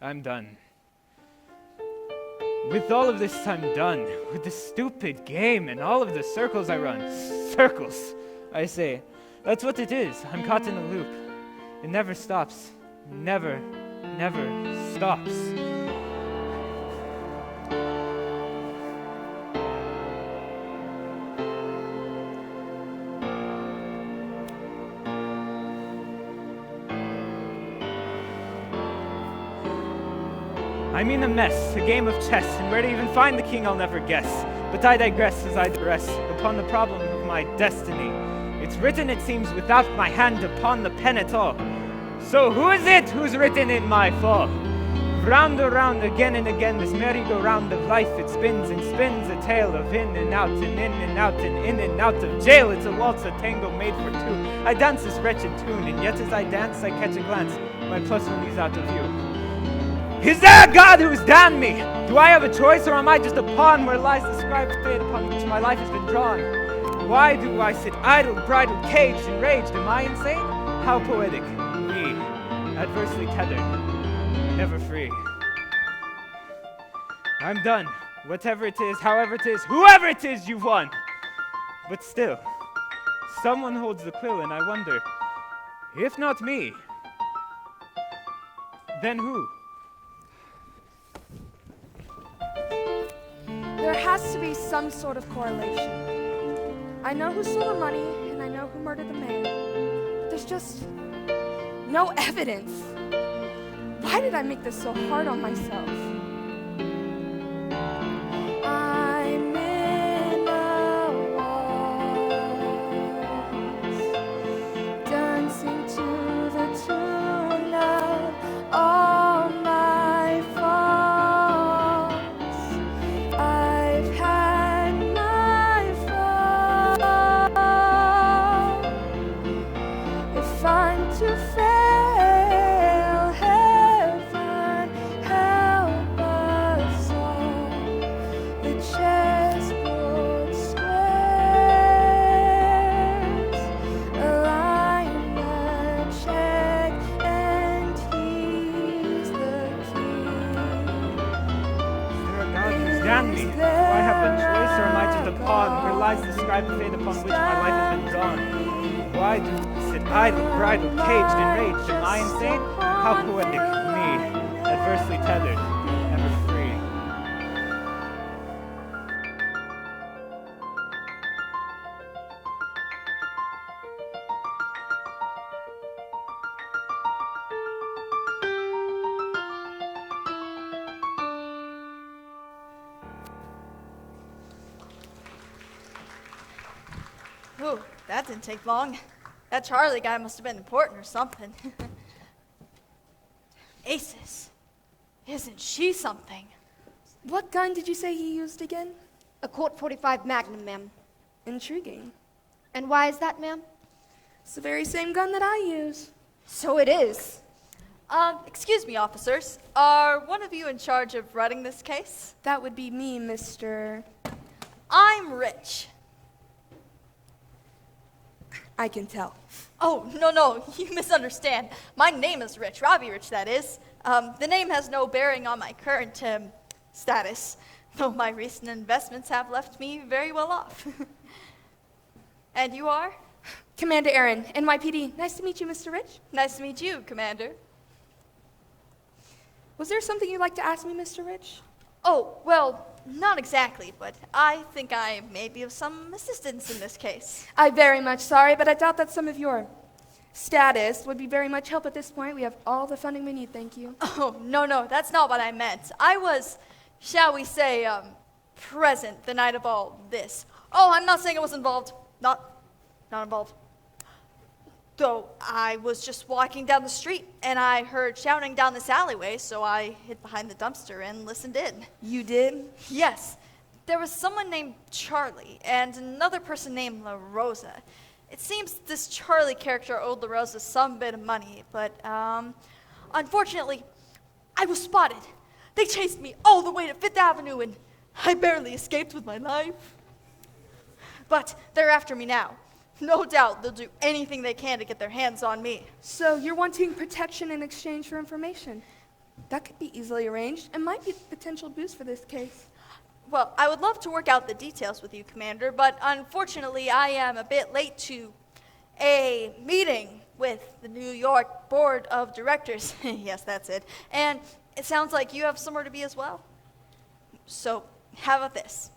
I'm done. With all of this, I'm done. With this stupid game and all of the circles I run. Circles, I say. That's what it is. I'm caught in a loop. It never stops. Never stops. I'm in a mess, a game of chess, and where to even find the king I'll never guess. But I digress as I digress upon the problem of my destiny. It's written, it seems, without my hand upon the pen at all. So who is it who's written in my fall? Round around again and again, this merry-go-round of life, it spins and spins, a tale of in and out and in and out and in and out of jail. It's a waltz, a tango made for two. I dance this wretched tune, and yet as I dance, I catch a glance. My plus one is out of view. Is there a God who's damned me? Do I have a choice, or am I just a pawn where lies the scribed fate upon which my life has been drawn? Why do I sit idle, bridled, caged, enraged? Am I insane? How poetic. Me, adversely tethered, never free. I'm done. Whatever it is, however it is, whoever it is, you've won. But still, someone holds the quill, and I wonder, if not me, then who? There has to be some sort of correlation. I know who stole the money, and I know who murdered the man. But there's just no evidence. Why did I make this so hard on myself? I'm in a waltz, dancing to the tune of all my friends. I have a choice, or am I just a pawn where lies describe the fate upon which my life has been drawn? Why do I sit idle, bridled, caged, enraged? Am I insane? How poetic, me, adversely tethered, ever free. Ooh, that didn't take long. That Charlie guy must have been important or something. Aces. Isn't she something? What gun did you say he used again? A Colt 45 Magnum, ma'am. Intriguing. And why is that, ma'am? It's the very same gun that I use. So it is. Excuse me, officers. Are one of you in charge of running this case? That would be me, Mr. I'm Rich. I can tell. Oh, no, you misunderstand. My name is Rich, Robbie Rich, that is. The name has no bearing on my current status, though my recent investments have left me very well off. And you are? Commander Aaron, NYPD. Nice to meet you, Mr. Rich. Nice to meet you, Commander. Was there something you'd like to ask me, Mr. Rich? Oh, well, not exactly, but I think I may be of some assistance in this case. I'm very much sorry, but I doubt that some of your status would be very much help at this point. We have all the funding we need, thank you. Oh, no, that's not what I meant. I was, shall we say, present the night of all this. Oh, I'm not saying I was involved. Not involved. Though I was just walking down the street and I heard shouting down this alleyway, so I hid behind the dumpster and listened in. You did? Yes. There was someone named Charlie and another person named La Rosa. It seems this Charlie character owed La Rosa some bit of money, but unfortunately, I was spotted. They chased me all the way to Fifth Avenue and I barely escaped with my life. But they're after me now. No doubt they'll do anything they can to get their hands on me. So you're wanting protection in exchange for information. That could be easily arranged and might be a potential boost for this case. Well, I would love to work out the details with you, Commander, but unfortunately I am a bit late to a meeting with the New York Board of Directors. Yes, that's it. And it sounds like you have somewhere to be as well. So, how about this?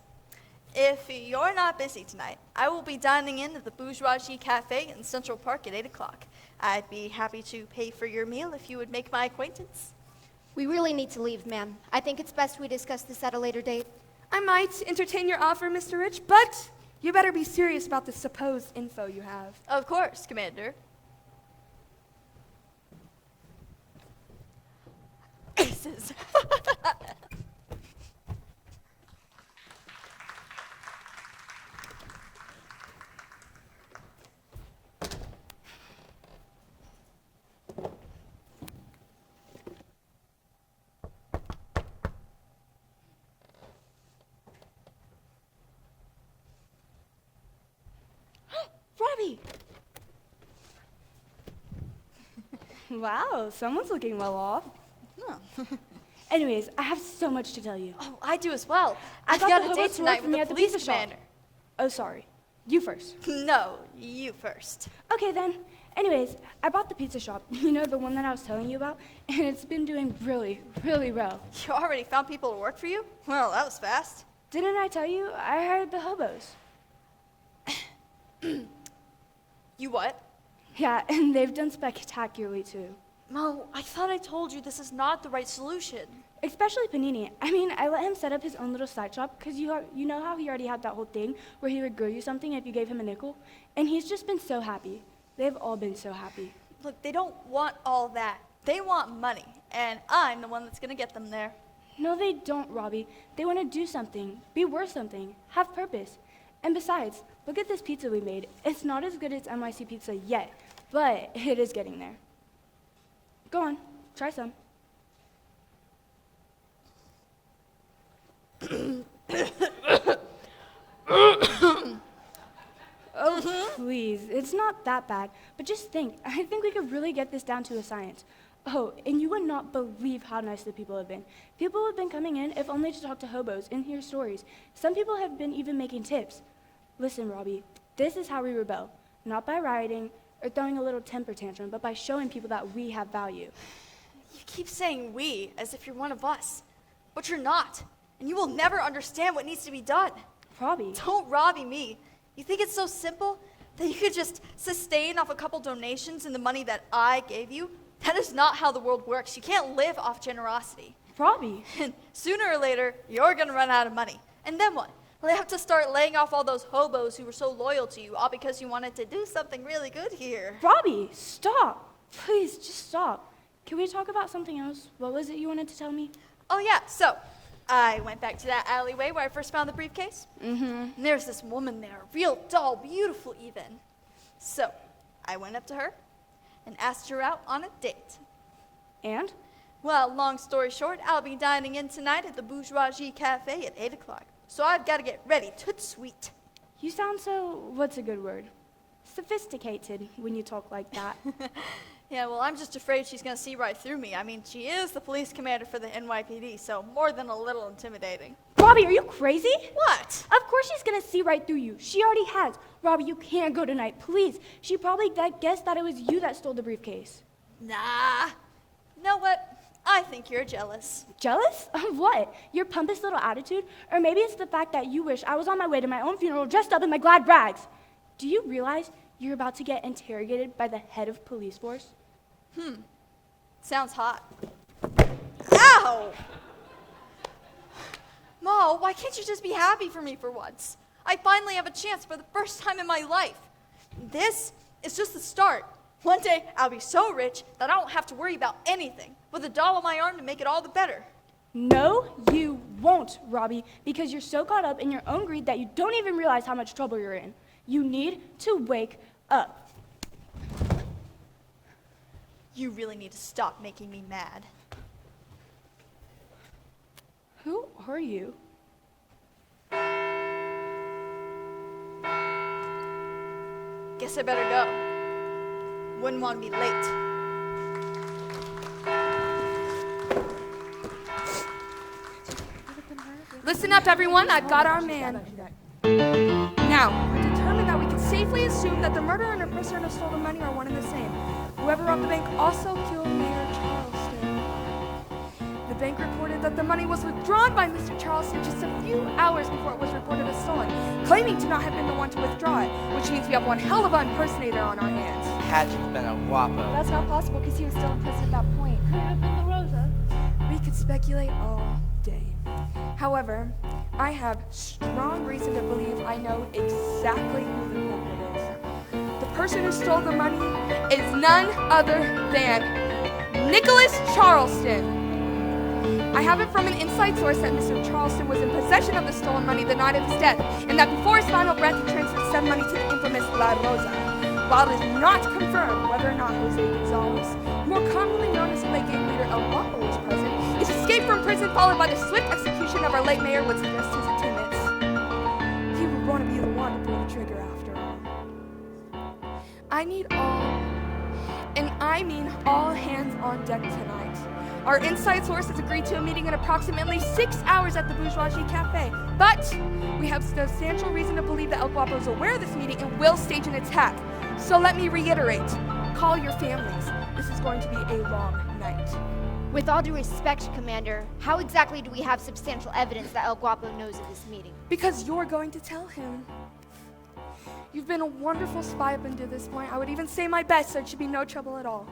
If you're not busy tonight, I will be dining in at the Bourgeoisie Cafe in Central Park at 8 o'clock. I'd be happy to pay for your meal if you would make my acquaintance. We really need to leave, ma'am. I think it's best we discuss this at a later date. I might entertain your offer, Mr. Rich, but you better be serious about the supposed info you have. Of course, Commander. Aces. Robbie! Wow, someone's looking well off. No. Anyways, I have so much to tell you. Oh, I do as well. I've I've got got the a date hobos to tonight work for with me the at the police pizza shop. commander. Oh, sorry. You first. No, you first. Okay, then. Anyways, I bought the pizza shop. You know, the one that I was telling you about? And it's been doing really, really well. You already found people to work for you? Well, that was fast. Didn't I tell you? I hired the hobos. You what? Yeah, and they've done spectacularly too. Mo, I thought I told you this is not the right solution. Especially Panini. I mean, I let him set up his own little side shop because you know how he already had that whole thing where he would grow you something if you gave him a nickel? And he's just been so happy. They've all been so happy. Look, they don't want all that. They want money, and I'm the one that's going to get them there. No, they don't, Robbie. They want to do something, be worth something, have purpose. And besides, look at this pizza we made. It's not as good as NYC pizza yet, but it is getting there. Go on, try some. Oh, please, it's not that bad. But just think, I think we could really get this down to a science. Oh, and you would not believe how nice the people have been. People have been coming in, if only to talk to hobos and hear stories. Some people have been even making tips. Listen, Robbie, this is how we rebel. Not by rioting or throwing a little temper tantrum, but by showing people that we have value. You keep saying we as if you're one of us, but you're not, and you will never understand what needs to be done. Robbie. Don't Robbie me. You think it's so simple that you could just sustain off a couple donations and the money that I gave you? That is not how the world works. You can't live off generosity. Robbie. And sooner or later, you're going to run out of money. And then what? Well, they have to start laying off all those hobos who were so loyal to you, all because you wanted to do something really good here. Robbie, stop. Please, just stop. Can we talk about something else? What was it you wanted to tell me? Oh, yeah. So I went back to that alleyway where I first found the briefcase. Mm-hmm. And there's this woman there, real doll, beautiful even. So I went up to her and asked her out on a date. And? Well, long story short, I'll be dining in tonight at the Bourgeoisie Cafe at 8 o'clock. So I've got to get ready, toot sweet. You sound so, what's a good word? Sophisticated when you talk like that. Yeah, well, I'm just afraid she's going to see right through me. I mean, she is the police commander for the NYPD, so more than a little intimidating. Robbie, are you crazy? What? Of course she's going to see right through you. She already has. Robbie, you can't go tonight, please. She probably guessed that it was you that stole the briefcase. Nah. You know what? I think you're jealous. Jealous? Of what? Your pompous little attitude? Or maybe it's the fact that you wish I was on my way to my own funeral dressed up in my glad rags. Do you realize you're about to get interrogated by the head of police force? Sounds hot. Ow! Mo, why can't you just be happy for me for once? I finally have a chance for the first time in my life. This is just the start. One day, I'll be so rich that I don't have to worry about anything, with a doll on my arm to make it all the better. No, you won't, Robbie, because you're so caught up in your own greed that you don't even realize how much trouble you're in. You need to wake up. You really need to stop making me mad. Who are you? Guess I better go. Wouldn't want to be late. Listen up, everyone. I've got our man. Now, we're determined that we can safely assume that the murderer and the person who stole the money are one and the same. Whoever robbed the bank also killed Mayor Charleston. The bank reported that the money was withdrawn by Mr. Charleston just a few hours before it was reported as stolen, claiming to not have been the one to withdraw it, which means we have one hell of an impersonator on our hands. Had you been a guapo. That's not possible because he was still in prison at that point. Could have been La Rosa. We could speculate all day. However, I have strong reason to believe I know exactly who the culprit is. The person who stole the money is none other than Nicholas Charleston. I have it from an inside source that Mr. Charleston was in possession of the stolen money the night of his death, and that before his final breath he transferred said money to the infamous La Rosa. While it is not confirmed whether or not Jose Gonzalez, more commonly known as the late gang leader El Guapo, was present, his escape from prison followed by the swift execution of our late mayor would suggest his attendance. He would want to be the one to pull the trigger after all. I need all, and I mean all hands on deck tonight. Our inside source has agreed to a meeting in approximately 6 hours at the Bourgeoisie Cafe, but we have substantial reason to believe that El Guapo is aware of this meeting and will stage an attack. So let me reiterate, call your families. This is going to be a long night. With all due respect, Commander, how exactly do we have substantial evidence that El Guapo knows of this meeting? Because you're going to tell him. You've been a wonderful spy up until this point. I would even say my best, so it should be no trouble at all.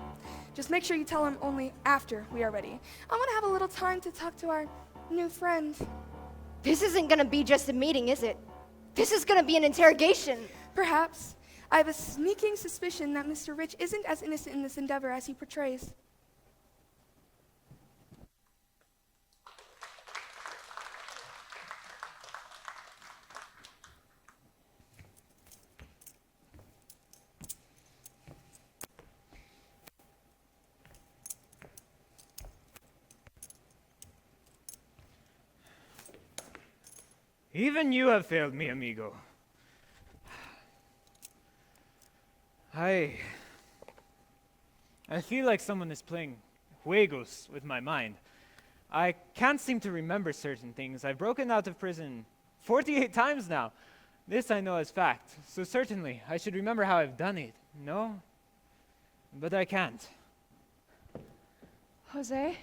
Just make sure you tell him only after we are ready. I want to have a little time to talk to our new friend. This isn't gonna be just a meeting, is it? This is gonna be an interrogation. Perhaps. I have a sneaking suspicion that Mr. Rich isn't as innocent in this endeavor as he portrays. Even you have failed me, amigo. I feel like someone is playing juegos with my mind. I can't seem to remember certain things. I've broken out of prison 48 times now. This I know as fact, so certainly I should remember how I've done it. No? But I can't. Jose,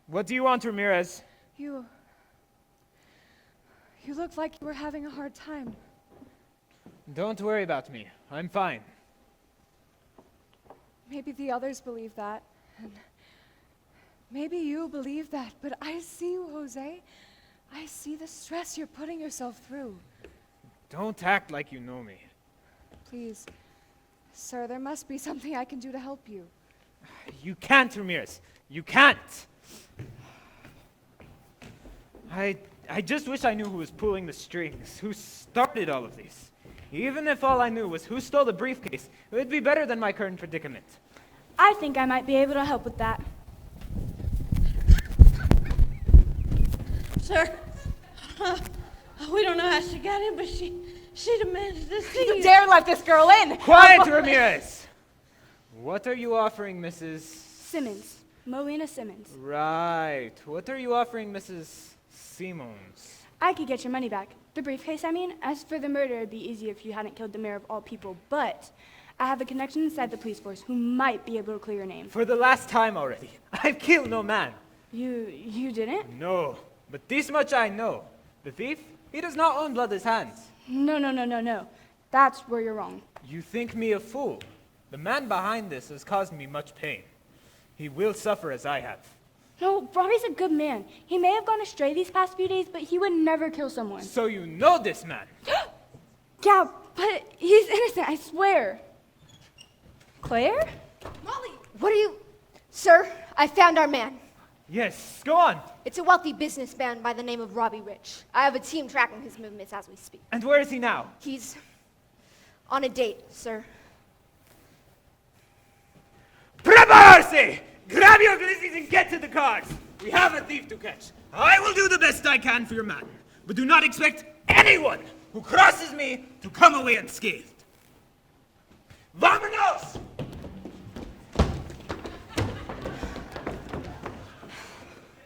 What do you want, Ramirez? you looked like you were having a hard time. Don't worry about me. I'm fine. Maybe the others believe that, and maybe you believe that, but I see you, Jose. I see the stress you're putting yourself through. Don't act like you know me. Please, sir, there must be something I can do to help you. You can't, Ramirez. You can't. I just wish I knew who was pulling the strings, who started all of this. Even if all I knew was who stole the briefcase, it would be better than my current predicament. I think I might be able to help with that. Sir, we don't know how she got in, but she demanded to see You you. dare let this girl in! Quiet, Ramirez! What are you offering, Mrs. Simmons. Molina Simmons. Right. What are you offering, Mrs. Simons? I could get your money back. The briefcase, I mean. As for the murder, it'd be easier if you hadn't killed the mayor of all people, but I have a connection inside the police force who might be able to clear your name. For the last time already. I've killed no man. You didn't? No. But this much I know. The thief, he does not own blood his hands. No. That's where you're wrong. You think me a fool. The man behind this has caused me much pain. He will suffer as I have. No, Robbie's a good man. He may have gone astray these past few days, but he would never kill someone. So you know this man? Yeah, but he's innocent, I swear. Claire? Molly! What are you... Sir, I found our man. Yes, go on. It's a wealthy businessman by the name of Robbie Rich. I have a team tracking his movements as we speak. And where is he now? He's on a date, sir. Prepararse! Grab your glissies and get to the cars. We have a thief to catch. I will do the best I can for your man, but do not expect anyone who crosses me to come away unscathed. Vámonos!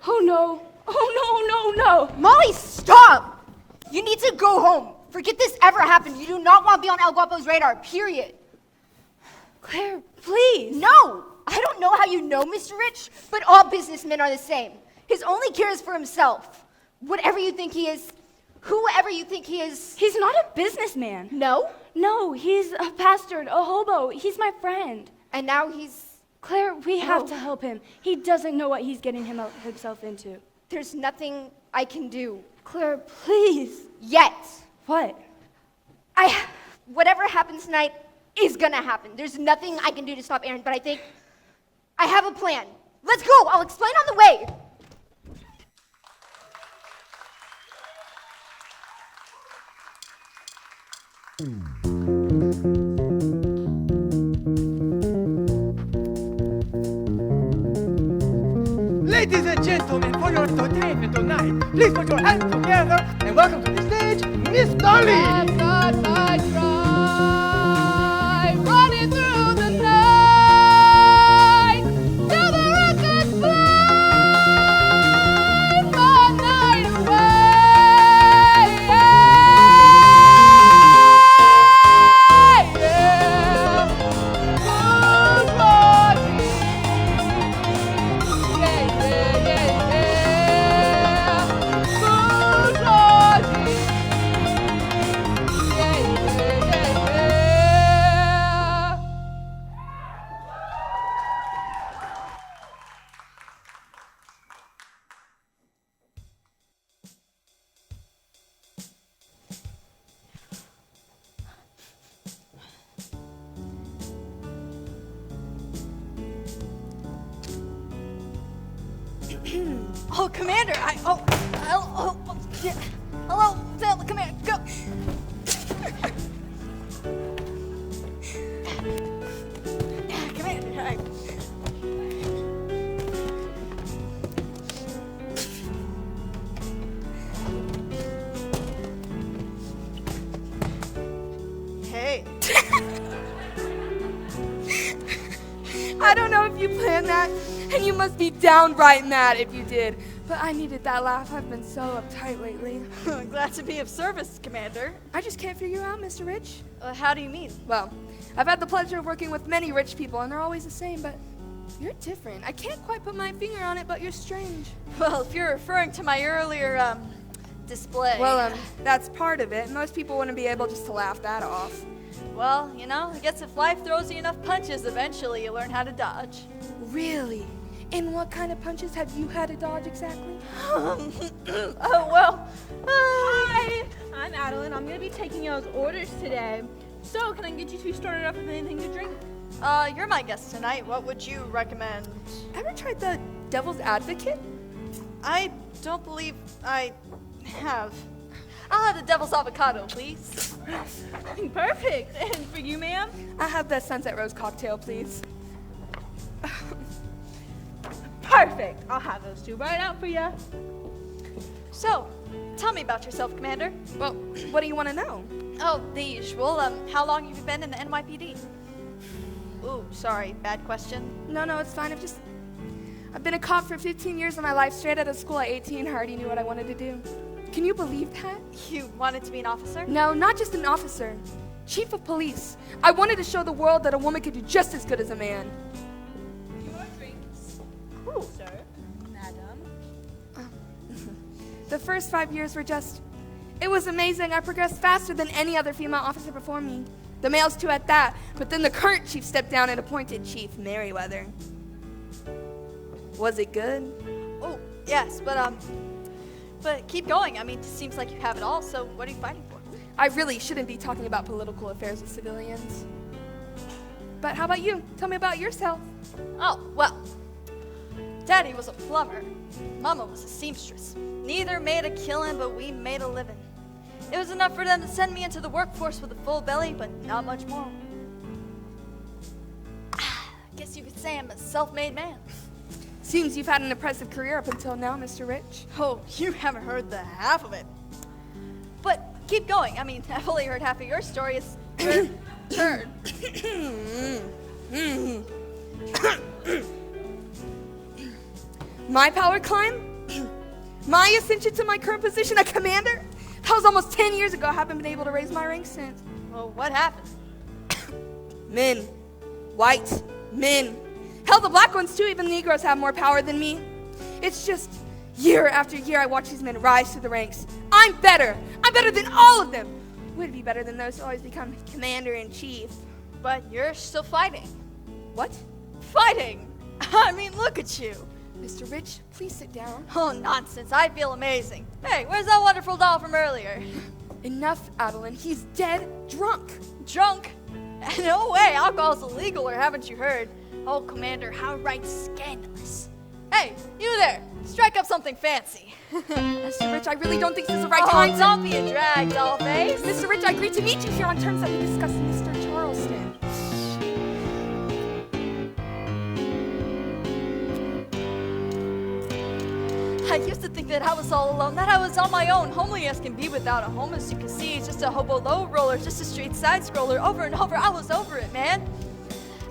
Oh no. Oh no. Molly, stop! You need to go home. Forget this ever happened. You do not want to be on El Guapo's radar, period. Claire, please. No! I don't know how you know Mr. Rich, but all businessmen are the same. His only care is for himself. Whatever you think he is, whoever you think he is. He's not a businessman. No? No, he's a bastard, a hobo. He's my friend. And now he's... Claire, we have to help him. He doesn't know what he's getting himself into. There's nothing I can do. Claire, please. Yet. What? Whatever happens tonight is gonna happen. There's nothing I can do to stop Aaron, but I think I have a plan. Let's go. I'll explain on the way. Ladies and gentlemen, for your entertainment tonight, please put your hands together and welcome to the stage, Miss Dolly. Running through the night till the rockets fly my night away. Yeah. Good morning. Yeah. Good morning. Oh, Commander, hello, tell the Commander, go. Commander, Hey. I don't know if you planned that, And you must be downright mad if you did. But I needed that laugh. I've been so uptight lately. Glad to be of service, Commander. I just can't figure you out, Mr. Rich. How do you mean? Well, I've had the pleasure of working with many rich people, and they're always the same, but you're different. I can't quite put my finger on it, but you're strange. Well, if you're referring to my earlier, display. Well, that's part of it. Most people wouldn't be able just to laugh that off. Well, you know, I guess if life throws you enough punches, eventually you learn how to dodge. Really? And what kind of punches have you had to dodge exactly? Hi, I'm Adeline. I'm going to be taking y'all's orders today. So, can I get you two started off with anything to drink? You're my guest tonight. What would you recommend? Ever tried the Devil's Advocate? I don't believe I have. I'll have the Devil's Avocado, please. Perfect. And for you, ma'am? I have the Sunset Rose cocktail, please. Perfect. I'll have those two right out for you. So, tell me about yourself, Commander. Well, what do you want to know? Oh, the usual. How long have you been in the NYPD? Ooh, sorry, bad question. No, it's fine. I've been a cop for 15 years of my life. Straight out of school at 18, I already knew what I wanted to do. Can you believe that? You wanted to be an officer? No, not just an officer. Chief of police. I wanted to show the world that a woman could do just as good as a man. Your drinks. Ooh, sir. Madam. The first 5 years were it was amazing. I progressed faster than any other female officer before me. The males too at that, but then the current chief stepped down and appointed Chief Merriweather. Was it good? Oh, yes, but keep going. I mean, it seems like you have it all, so what are you fighting for? I really shouldn't be talking about political affairs with civilians. But how about you? Tell me about yourself. Oh, well, Daddy was a plumber. Mama was a seamstress. Neither made a killing, but we made a living. It was enough for them to send me into the workforce with a full belly, but not much more. Guess you could say I'm a self-made man. Seems you've had an impressive career up until now, Mr. Rich. Oh, you haven't heard the half of it. But keep going. I mean, I've only heard half of your story. It's your turn. My power climb? My ascension to my current position, a commander? That was almost 10 years ago. I haven't been able to raise my rank since. Well, what happened? Men. White men. Hell, the black ones too. Even the Negroes have more power than me. It's just year after year I watch these men rise through the ranks. I'm better. I'm better than all of them. Would be better than those who always become commander-in-chief. But you're still fighting. What? Fighting? I mean, look at you. Mr. Rich, please sit down. Oh, nonsense. I feel amazing. Hey, where's that wonderful doll from earlier? Enough, Adeline. He's dead drunk. Drunk? No way. Alcohol's illegal, or haven't you heard? Oh, Commander, how right scandalous. Hey, you there. Strike up something fancy. Mr. Rich, I really don't think this is the right Oh, time to... don't be a drag, dollface. Mr. Rich, I agreed to meet you here on terms that we discussed in Mr. Charleston. I used to think that I was all alone, that I was on my own, homely as can be without a home. As you can see, it's just a hobo low roller, just a straight side scroller, over and over. I was over it, man.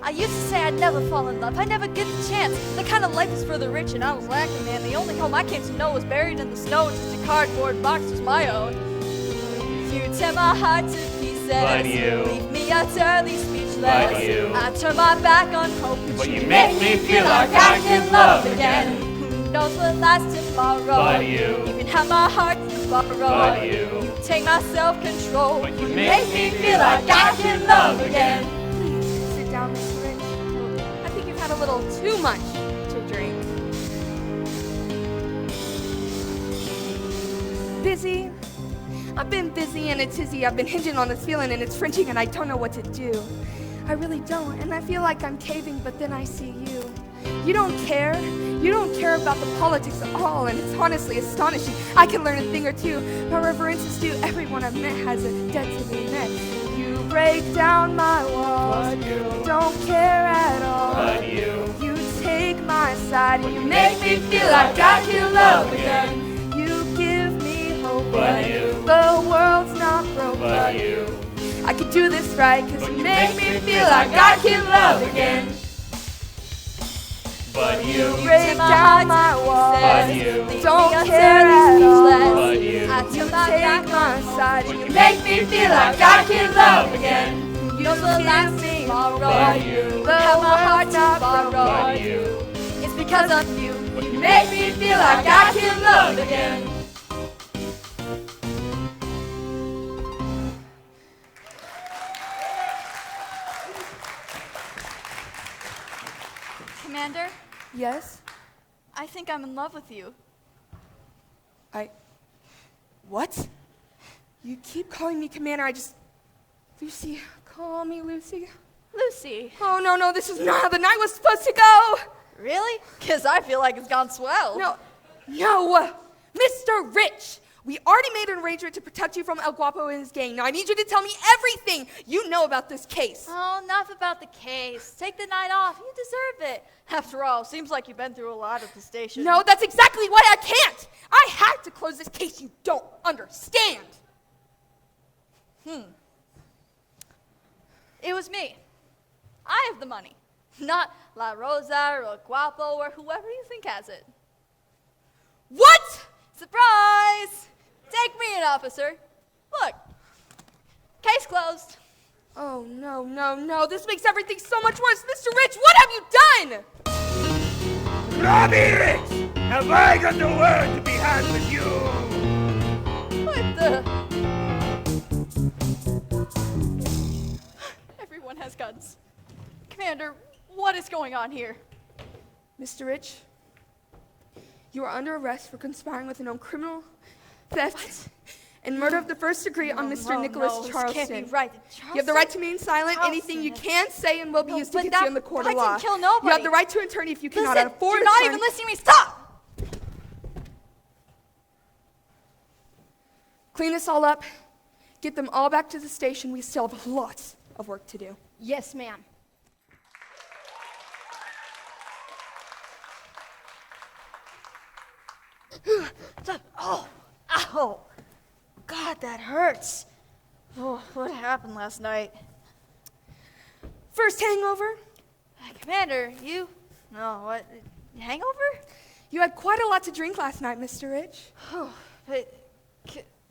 I used to say I'd never fall in love, I'd never get the chance. That kind of life is for the rich, and I was lacking, man. The only home I came to know was buried in the snow, just a cardboard box was my own. You tear my heart to pieces, But you leave me utterly speechless. But you I turn my back on hope, But you make me feel like I can love again. Who knows what lasts tomorrow? But you can have my heart tomorrow. But you take my self-control. But you make me feel like I can love again. Please sit down, Mr. Rich. I think you've had a little too much to drink. Busy? I've been busy in a tizzy. I've been hinging on this feeling and it's fringing and I don't know what to do. I really don't, and I feel like I'm caving, but then I see you. You don't care. You don't care about the politics at all, and it's honestly astonishing. I can learn a thing or two. My reverence is due. Everyone I've met has a debt to be met. You break down my walls. But you don't care at all. But you take my side and you make me feel like I can love again. You give me hope. But you The world's not broke. But you I can do this right, cause But you you make me feel like I can love again. But you break down my walls. But you Don't care at all. But you You take my side. You make me feel like I can love again. You keep me But right. you The have my heart world's to not borrow. broken. But you It's because of you. You make me feel like I can love again. Commander, Yes? I think I'm in love with you. What? You keep calling me Commander. Lucy, call me Lucy. Lucy. Oh, no, this is not how the night was supposed to go. Really? Because I feel like it's gone swell. No, Mr. Rich, we already made an arrangement to protect you from El Guapo and his gang. Now I need you to tell me everything you know about this case. Oh, enough about the case. Take the night off. You deserve it. After all, seems like you've been through a lot at the station. No, that's exactly why I can't. I had to close this case. You don't understand. It was me. I have the money. Not La Rosa or El Guapo or whoever you think has it. What? Surprise! Take me in, officer. Look. Case closed. Oh, no. This makes everything so much worse. Mr. Rich, what have you done? Robbie Rich! Have I got the word to be had with you? What the? Everyone has guns. Commander, what is going on here? Mr. Rich, you are under arrest for conspiring with a known criminal, theft, and murder of the first degree on Mr. Nicholas Charleston. This can't be right. You have the right to remain silent. Anything you can say and will be used but against you in the court of I law. didn't kill nobody. You have the right to an attorney if you cannot Listen, afford you're not attorney. even listening to me. Stop! Clean this all up. Get them all back to the station. We still have lots of work to do. Yes, ma'am. Ow! God, that hurts. Oh, what happened last night? First hangover. Commander, you? No, what? Hangover? You had quite a lot to drink last night, Mr. Rich. But,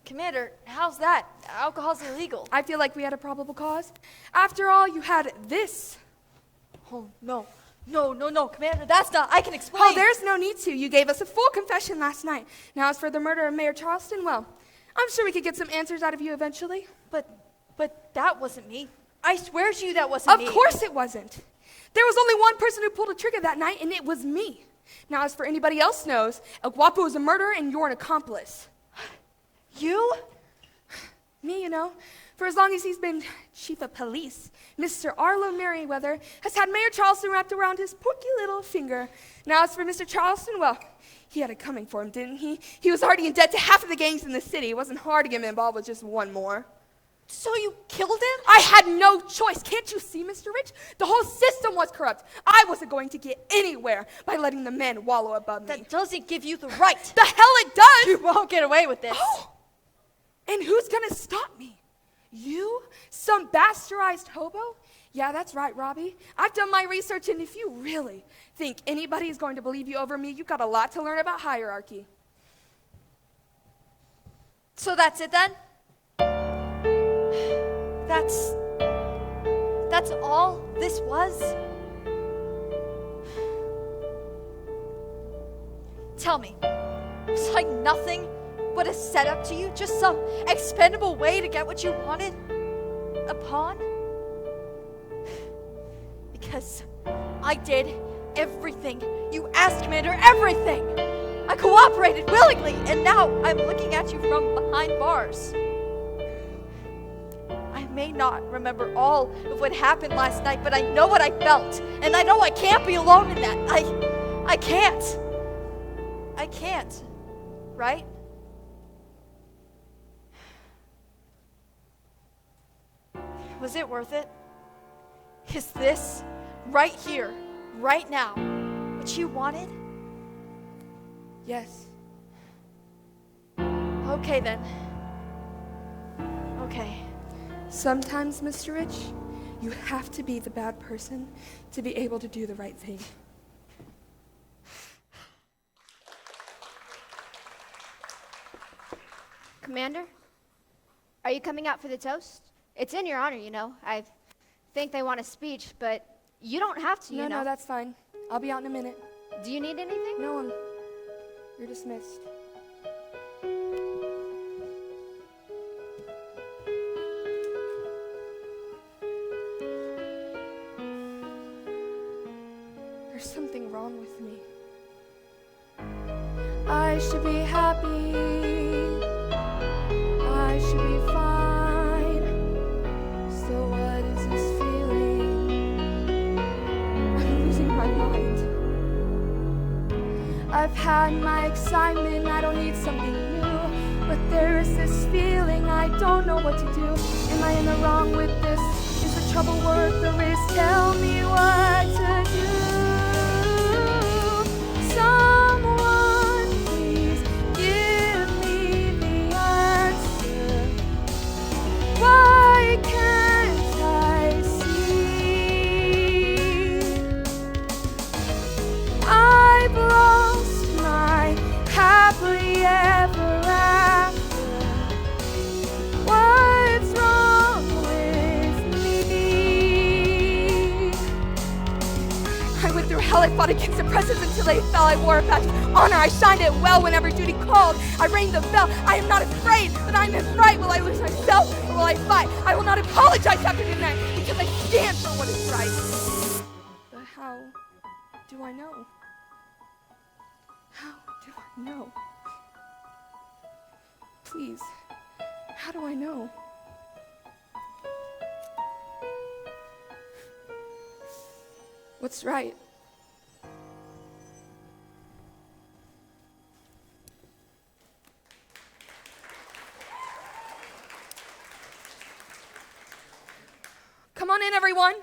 Commander, how's that? Alcohol's illegal. I feel like we had a probable cause. After all, you had this. Oh, no. No, Commander, that's not. I can explain. Oh, there's no need to. You gave us a full confession last night. Now, as for the murder of Mayor Charleston, well, I'm sure we could get some answers out of you eventually. But that wasn't me. I swear to you that wasn't me. Of course it wasn't. There was only one person who pulled a trigger that night, and it was me. Now, as for anybody else knows, El Guapo is a murderer, and you're an accomplice. You? Me, you know. For as long as he's been chief of police, Mr. Arlo Merriweather has had Mayor Charleston wrapped around his porky little finger. Now, as for Mr. Charleston, well, he had it coming for him, didn't he? He was already in debt to half of the gangs in the city. It wasn't hard to get him involved with just one more. So you killed him? I had no choice. Can't you see, Mr. Rich? The whole system was corrupt. I wasn't going to get anywhere by letting the men wallow above me. That doesn't give you the right. The hell it does! You won't get away with this. Oh! And who's gonna stop me? You? Some bastardized hobo? Yeah, that's right, Robbie. I've done my research, and if you really think anybody is going to believe you over me, you've got a lot to learn about hierarchy. So that's it then? That's all this was? Tell me, it's like nothing but a setup to you? Just some expendable way to get what you wanted? A pawn? Because I did everything you asked, Commander, everything! I cooperated willingly, and now I'm looking at you from behind bars. I may not remember all of what happened last night, but I know what I felt, and I know I can't be alone in that. I can't. I can't, right? Was it worth it? Is this, right here, right now, what you wanted? Yes. Okay then. Okay. Sometimes, Mr. Rich, you have to be the bad person to be able to do the right thing. Commander, are you coming out for the toast? It's in your honor, you know. I think they want a speech, but you don't have to, you know. No, that's fine. I'll be out in a minute. Do you need anything? No, you're dismissed. There's something wrong with me. I should be happy. I should be fine. So what is this feeling? I'm losing my mind. I've had my excitement, I don't need something new. But there is this feeling, I don't know what to do. Am I in the wrong with this? Is the trouble worth the risk? Tell me what to do. Someone please give me the answer. Why can't I see? I've lost my happily ever after. What's wrong with me? I went through hell, I fought against oppressors until they fell. I wore a badge of honor, I shined it well whenever duty called. I rang the bell, I am not afraid, but I'm in fright. Will I lose myself or will I fight? I will not apologize after tonight because I stand for what is right. But how do I know? How do I know? Please, how do I know? What's right? Come on in, everyone.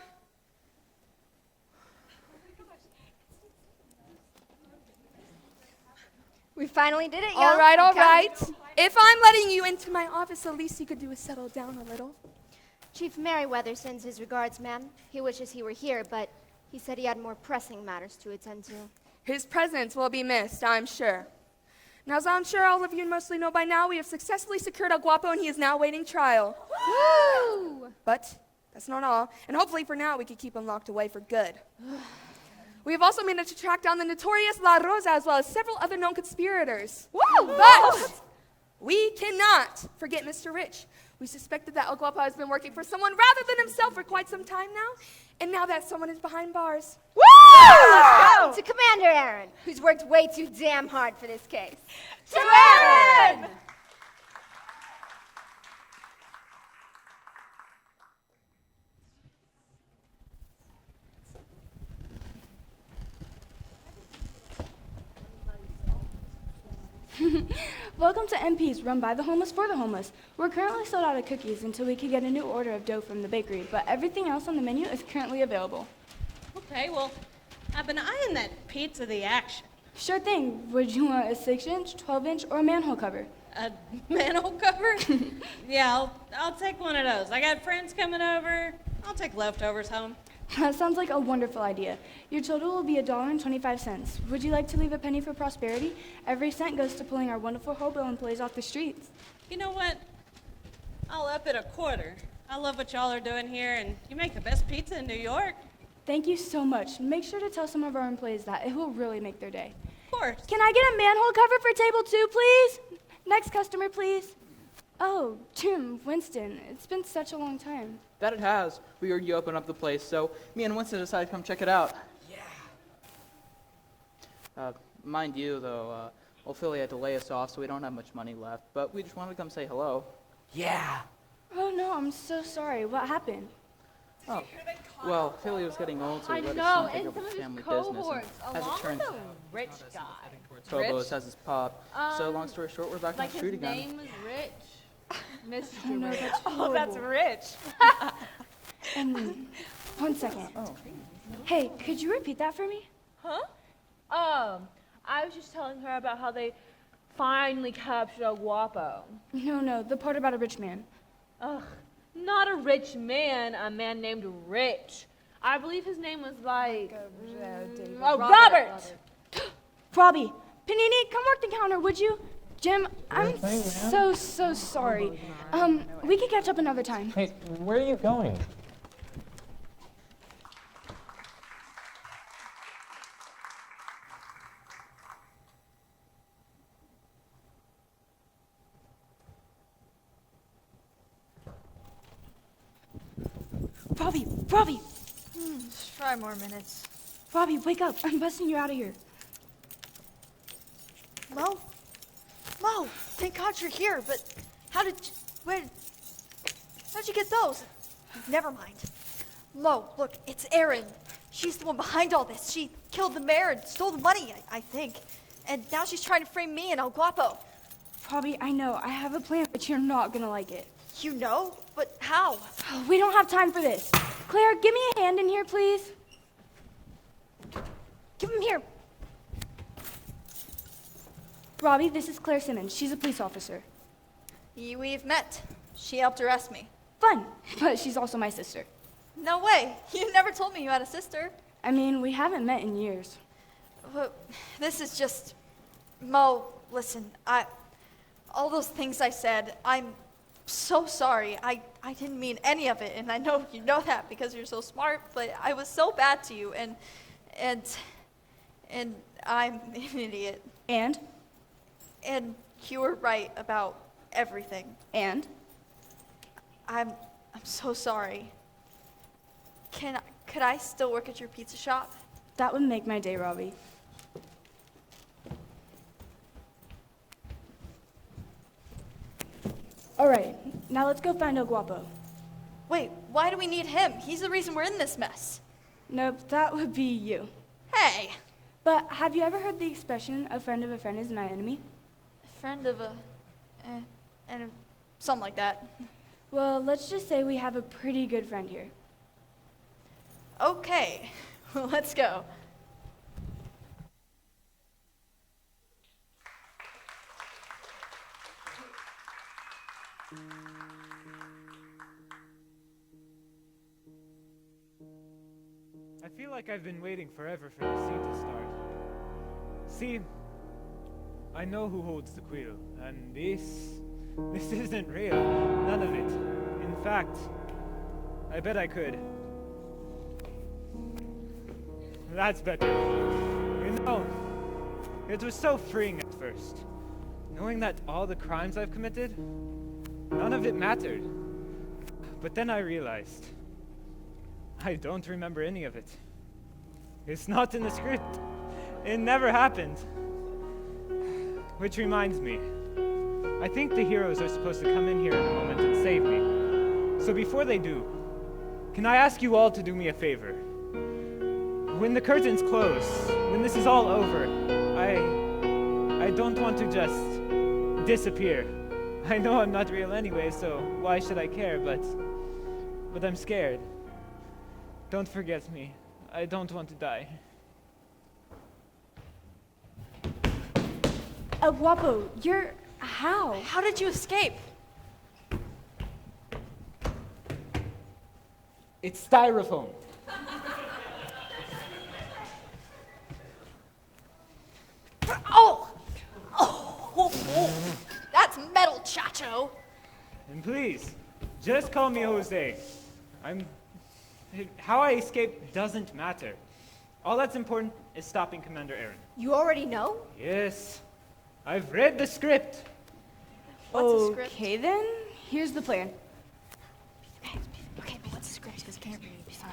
We finally did it, yo. All right, all Okay. right. If I'm letting you into my office, the least you could do is settle down a little. Chief Merriweather sends his regards, ma'am. He wishes he were here, but he said he had more pressing matters to attend to. His presence will be missed, I'm sure. Now, as I'm sure all of you mostly know by now, we have successfully secured El Guapo, and he is now awaiting trial. Woo! But that's not all, and hopefully for now we can keep him locked away for good. We have also managed to track down the notorious La Rosa as well as several other known conspirators. Woo! But we cannot forget Mr. Rich. We suspected that El Guapo has been working for someone rather than himself for quite some time now, and now that someone is behind bars. Woo! Let's go to Commander Aaron, who's worked way too damn hard for this case. To Aaron! Welcome to MP's, run by the homeless for the homeless. We're currently sold out of cookies until we can get a new order of dough from the bakery, but everything else on the menu is currently available. Okay, well, I've been eyeing that pizza the action. Sure thing. Would you want a 6-inch, 12-inch, or a manhole cover? A manhole cover? Yeah, I'll take one of those. I got friends coming over. I'll take leftovers home. That sounds like a wonderful idea. Your total will be $1.25. Would you like to leave a penny for prosperity? Every cent goes to pulling our wonderful hobo employees off the streets. You know what? I'll up it a quarter. I love what y'all are doing here, and you make the best pizza in New York. Thank you so much. Make sure to tell some of our employees that. It will really make their day. Of course. Can I get a manhole cover for table 2, please? Next customer, please. Oh, Jim, Winston, it's been such a long time. That it has. We heard you open up the place, so me and Winston decided to come check it out. Yeah. Mind you, though, old Philly had to lay us off, so we don't have much money left, but we just wanted to come say hello. Yeah. Oh, no, I'm so sorry. What happened? Oh, well, Philly was getting old, so we let his son take over the family business. And as it turns out, rich guy. Tobo's has his pop. So long story short, we're back on the street again. His name was Rich. Mr. Oh, no, Rich. that's Oh, that's rich. One second. Hey, could you repeat that for me? Huh? I was just telling her about how they finally captured El Guapo. No, the part about a rich man. Ugh, not a rich man, a man named Rich. I believe his name was like... Robert! Robbie, Panini, come work the counter, would you? Jim, I'm so sorry. We can catch up another time. Hey, where are you going? Robbie! Just 5 more minutes. Robbie, wake up. I'm busting you out of here. Mo, thank God you're here, but how'd you get those? Never mind. Mo, look, it's Erin. She's the one behind all this. She killed the mayor and stole the money, I think. And now she's trying to frame me and El Guapo. Robbie, I know. I have a plan, but you're not gonna like it. You know? But how? We don't have time for this. Claire, give me a hand in here, please. Give him here. Robbie, this is Claire Simmons. She's a police officer. We've met. She helped arrest me. Fun, but she's also my sister. No way. You never told me you had a sister. I mean, we haven't met in years. But this is just... Mo, listen, all those things I said, I'm so sorry. I didn't mean any of it, and I know you know that because you're so smart, but I was so bad to you, and I'm an idiot. And? And you were right about everything. And? I'm so sorry. Could I still work at your pizza shop? That would make my day, Robbie. All right, now let's go find El Guapo. Wait, why do we need him? He's the reason we're in this mess. Nope, that would be you. Hey! But have you ever heard the expression, a friend of a friend is my enemy? A friend of something like that. Well, let's just say we have a pretty good friend here. Okay, let's go. I feel like I've been waiting forever for the scene to start. See, I know who holds the quill, and this isn't real. None of it. In fact, I bet I could. That's better. You know, it was so freeing at first. Knowing that all the crimes I've committed, none of it mattered. But then I realized, I don't remember any of it. It's not in the script. It never happened. Which reminds me, I think the heroes are supposed to come in here in a moment and save me. So before they do, can I ask you all to do me a favor? When the curtains close, when this is all over, I don't want to just disappear. I know I'm not real anyway, so why should I care, but I'm scared. Don't forget me. I don't want to die. El Guapo, you're... how? How did you escape? It's styrofoam. Oh, that's metal, Chacho. And please, just call me Jose. How I escape doesn't matter. All that's important is stopping Commander Erin. You already know? Yes. I've read the script. What's the script? Okay then, here's the plan. Okay, but what's the script? Because I can't read it. Be fine.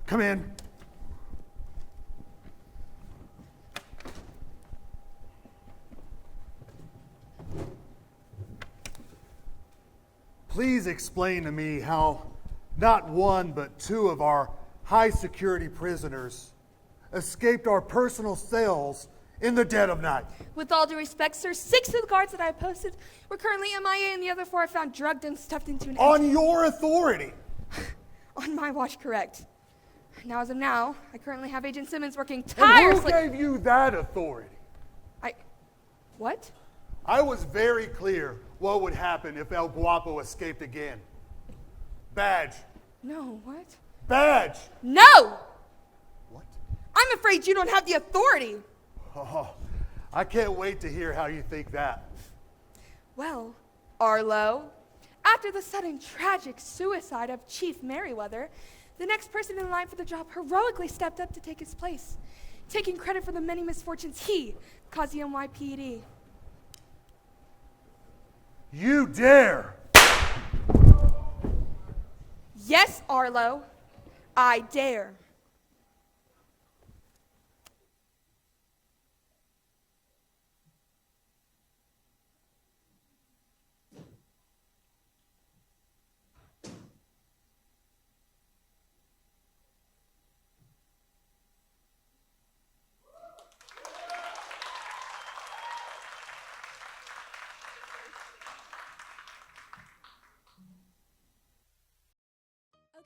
Come in. Please explain to me how not one but two of our high security prisoners escaped our personal cells in the dead of night. With all due respect, sir, 6 of the guards that I posted were currently MIA, and the other 4 I found drugged and stuffed into an On your authority? On my watch, correct. Now, as of now, I currently have Agent Simmons working And tirelessly. who gave you that authority? What? I was very clear what would happen if El Guapo escaped again. Badge. No, what? Badge. No! What? I'm afraid you don't have the authority. Oh, I can't wait to hear how you think that. Well, Arlo, after the sudden tragic suicide of Chief Merriweather, the next person in line for the job heroically stepped up to take his place, taking credit for the many misfortunes he caused the NYPD. You dare! Yes, Arlo, I dare.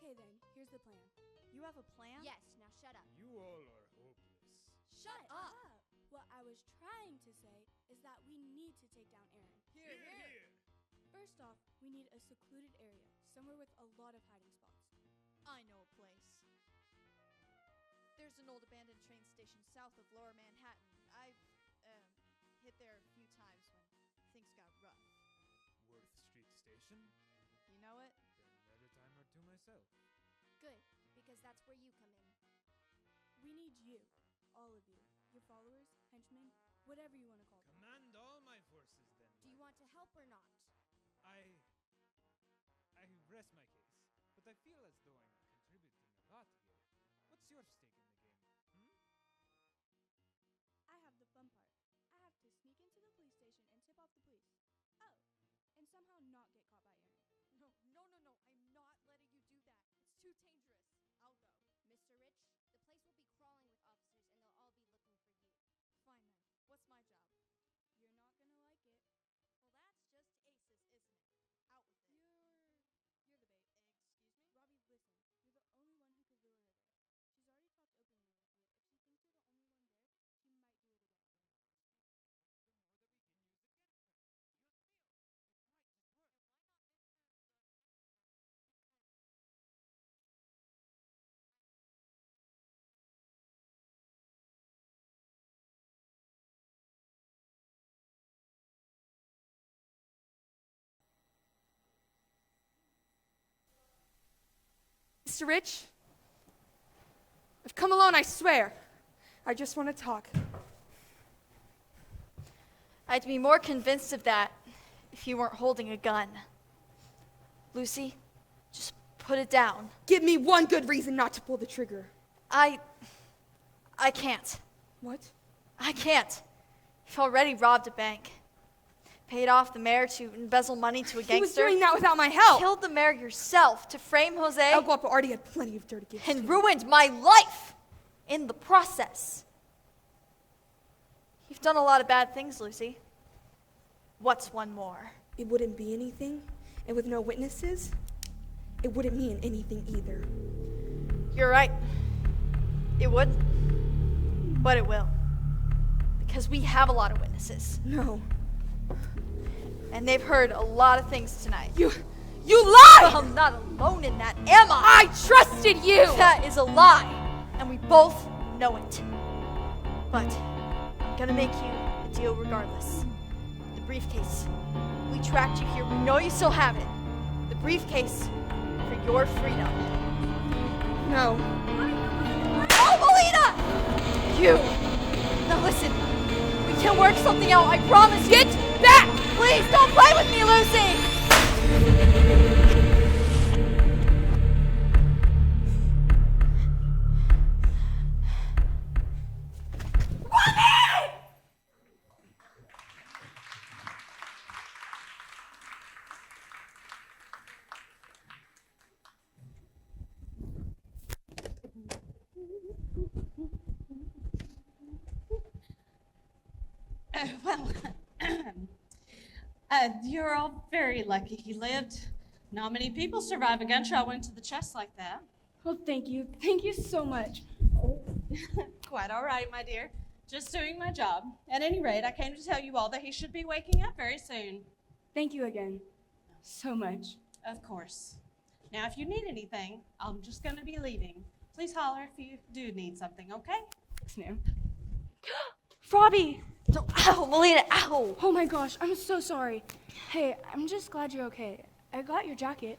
Okay then, here's the plan. You have a plan? Yes, now shut up. You all are hopeless. Shut up! What I was trying to say is that we need to take down Aaron. Here. First off, we need a secluded area, somewhere with a lot of hiding spots. I know a place. There's an old abandoned train station south of Lower Manhattan. I've hit there a few times when things got rough. Worth Street Station? You know it? Been there a time or two myself. Good, because that's where you come in. We need you, all of you, your followers, henchmen, whatever you want to call them. Command all my forces, then. Do you want to help or not? I rest my case, but I feel as though I'm contributing a lot here. What's your stake in the game? I have the fun part. I have to sneak into the police station and tip off the police. Oh, and somehow not get caught by Aaron. No. I'm not letting you do that. It's too dangerous. I'll go. Mr. Rich, the place will be crawling with officers and they'll all be looking for you. Fine then. What's my job? You're not gonna like it. Well, that's just aces, isn't it? Out with it. You're the bait. Excuse me? Robbie, listen. You're the only one who could lure her there. She's already talked openly with you. If she thinks you're the only one there, she might do it again. Mr. Rich, I've come alone, I swear. I just want to talk. I'd be more convinced of that if you weren't holding a gun. Lucy, just put it down. Give me one good reason not to pull the trigger. I can't. What? I can't. You've already robbed a bank. Paid off the mayor to embezzle money to a gangster. He was doing that without my help. Killed the mayor yourself to frame Jose. El Guapo already had plenty of dirt against and him. ruined my life in the process. You've done a lot of bad things, Lucy. What's one more? It wouldn't be anything, and with no witnesses, it wouldn't mean anything either. You're right. It wouldn't. But it will. Because we have a lot of witnesses. No. And they've heard a lot of things tonight. You lied! Well, I'm not alone in that, am I? I trusted you! That is a lie. And we both know it. But I'm gonna make you a deal regardless. The briefcase. We tracked you here. We know you still have it. The briefcase for your freedom. No. Oh, Melina! You! Now listen. We can work something out, I promise you. Get back! Please don't play with me, Lucy! Well, you're all very lucky he lived. Not many people survive a gunshot wound to the chest like that. Oh, thank you. Thank you so much. Quite all right, my dear. Just doing my job. At any rate, I came to tell you all that he should be waking up very soon. Thank you again. So much. Of course. Now, if you need anything, I'm just going to be leaving. Please holler if you do need something, okay? Yes, ma'am. Robbie! No, ow, Melina, ow! Oh my gosh, I'm so sorry. Hey, I'm just glad you're okay. I got your jacket.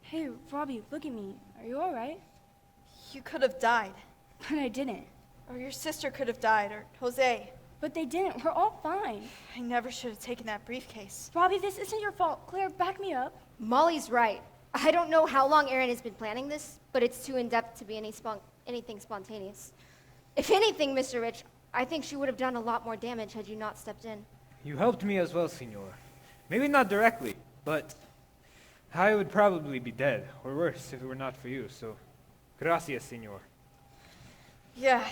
Hey, Robbie, look at me. Are you alright? You could have died. But I didn't. Or your sister could have died, or Jose. But they didn't. We're all fine. I never should have taken that briefcase. Robbie, this isn't your fault. Claire, back me up. Molly's right. I don't know how long Aaron has been planning this, but it's too in-depth to be anything spontaneous. If anything, Mr. Rich, I think she would have done a lot more damage had you not stepped in. You helped me as well, Senor. Maybe not directly, but I would probably be dead, or worse, if it were not for you, so gracias, Senor. Yeah,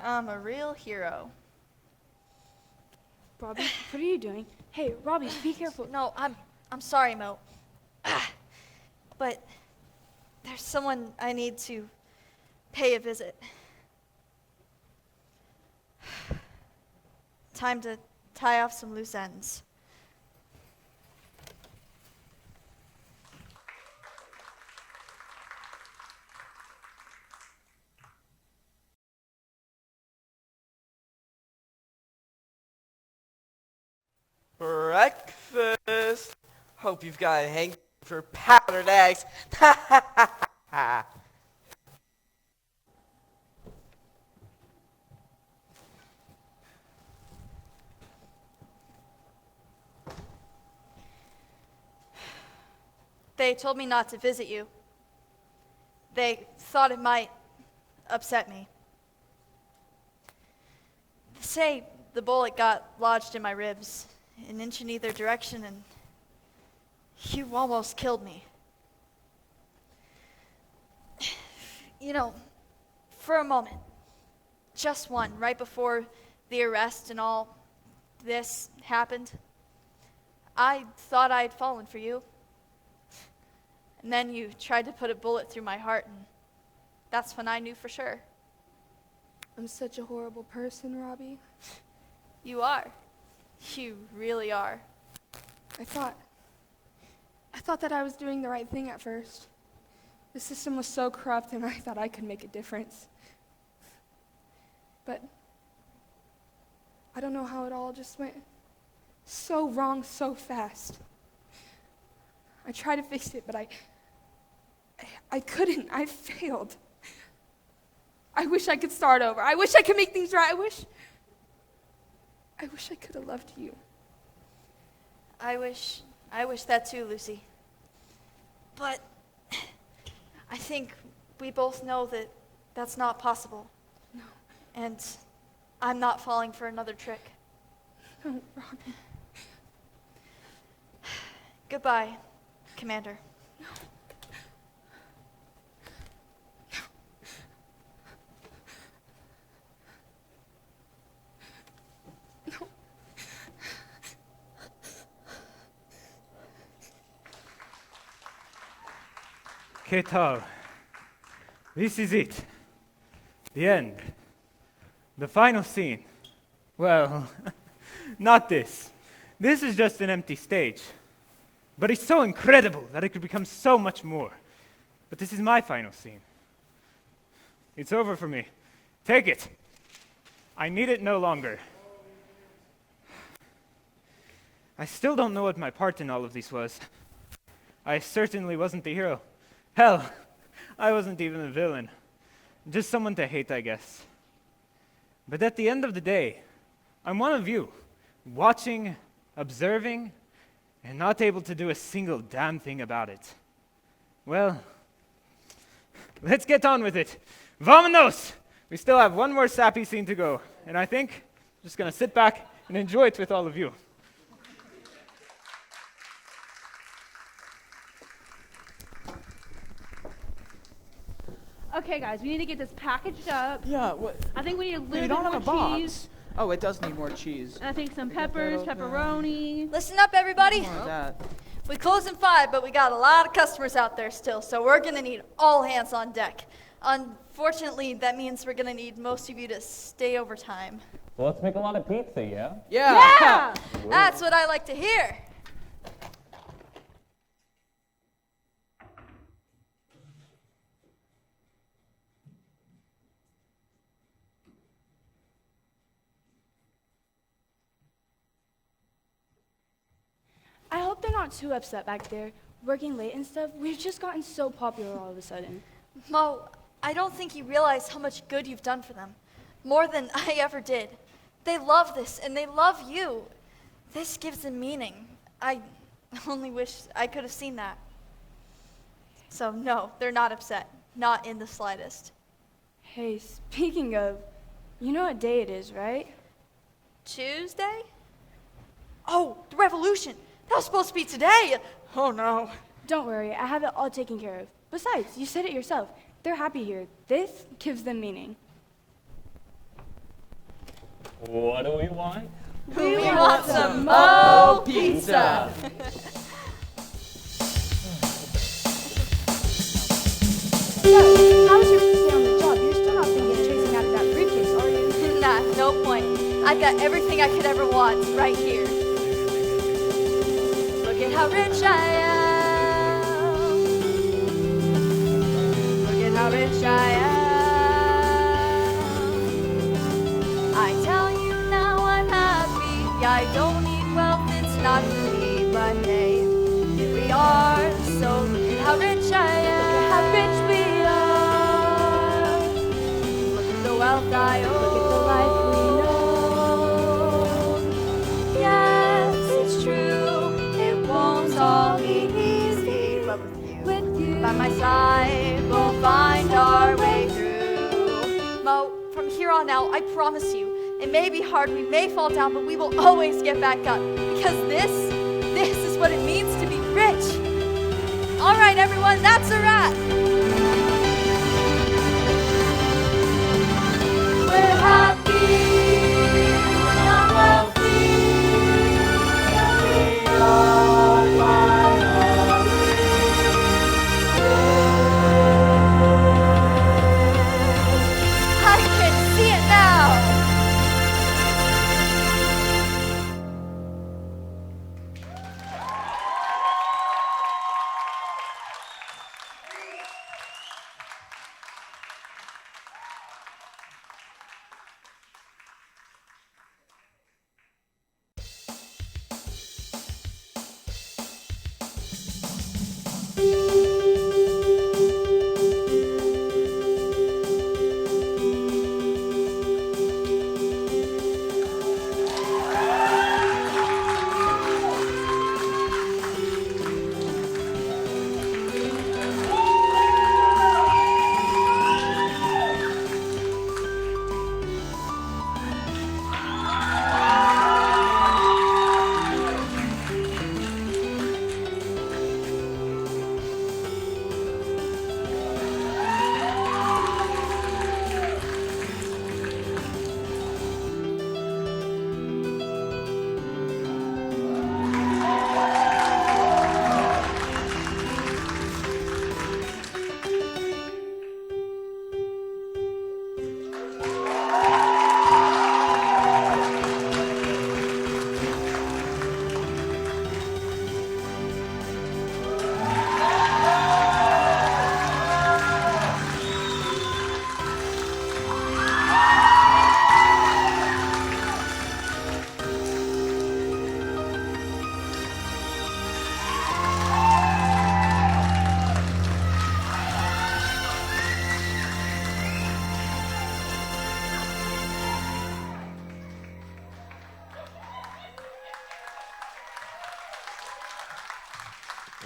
I'm a real hero. Robbie, what are you doing? Hey, Robbie, be careful. No, I'm sorry, Mo. But there's someone I need to pay a visit. Time to tie off some loose ends. Breakfast. Hope you've got a hang for powdered eggs. They told me not to visit you. They thought it might upset me. They say the bullet got lodged in my ribs, an inch in either direction, and you almost killed me. You know, for a moment, just one, right before the arrest and all this happened, I thought I'd fallen for you. And then you tried to put a bullet through my heart, and that's when I knew for sure. I'm such a horrible person, Robbie. You are. You really are. I thought that I was doing the right thing at first. The system was so corrupt, and I thought I could make a difference. But I don't know how it all just went so wrong so fast. I tried to fix it, but I couldn't. I failed. I wish I could start over. I wish I could make things right. I wish I could have loved you. I wish that too, Lucy. But I think we both know that that's not possible. No. And I'm not falling for another trick. No, Robbie. Goodbye, Commander. No. No. ¿Qué tal? This is it. The end. The final scene. Well, not this. This is just an empty stage. But it's so incredible that it could become so much more. But this is my final scene. It's over for me. Take it. I need it no longer. I still don't know what my part in all of this was. I certainly wasn't the hero. Hell, I wasn't even a villain. Just someone to hate, I guess. But at the end of the day, I'm one of you, watching, observing, and not able to do a single damn thing about it. Well, let's get on with it. Vamonos! We still have one more sappy scene to go, and I think I'm just gonna sit back and enjoy it with all of you. Okay, guys, we need to get this packaged up. Yeah, what? I think we need a We little don't bit have more a box. cheese. Oh, it does need more cheese. And I think some We got that peppers, open. pepperoni. Listen up, everybody. More of that. We close in 5, but we got a lot of customers out there still, so we're gonna need all hands on deck. Unfortunately, that means we're gonna need most of you to stay overtime. So let's make a lot of pizza, yeah? Yeah! That's what I like to hear. I hope they're not too upset back there, working late and stuff. We've just gotten so popular all of a sudden. Mo, I don't think you realize how much good you've done for them. More than I ever did. They love this, and they love you. This gives them meaning. I only wish I could have seen that. So, no, they're not upset. Not in the slightest. Hey, speaking of, you know what day it is, right? Tuesday? Oh, the revolution! That was supposed to be today! Oh no. Don't worry, I have it all taken care of. Besides, you said it yourself. They're happy here. This gives them meaning. What do we want? We want some Mo pizza! So, how was your first day on the job? You're still not thinking of chasing after that briefcase, are you? Nah, no point. I've got everything I could ever want right here. Look at how rich I am. Look at how rich I am. I tell you now I'm happy. I don't need wealth, it's not for me. But hey, here we are. So look at how rich I am. Look at how rich we are. Look at the wealth I own. Look at the life we know. Yes, it's true. It won't all be easy, but with you by my side, we'll find our way through. Mo, from here on out, I promise you, it may be hard, we may fall down, but we will always get back up. Because this is what it means to be rich. All right, everyone, that's a wrap. We're happy, we're not wealthy, and we are finally rich. I can see it now.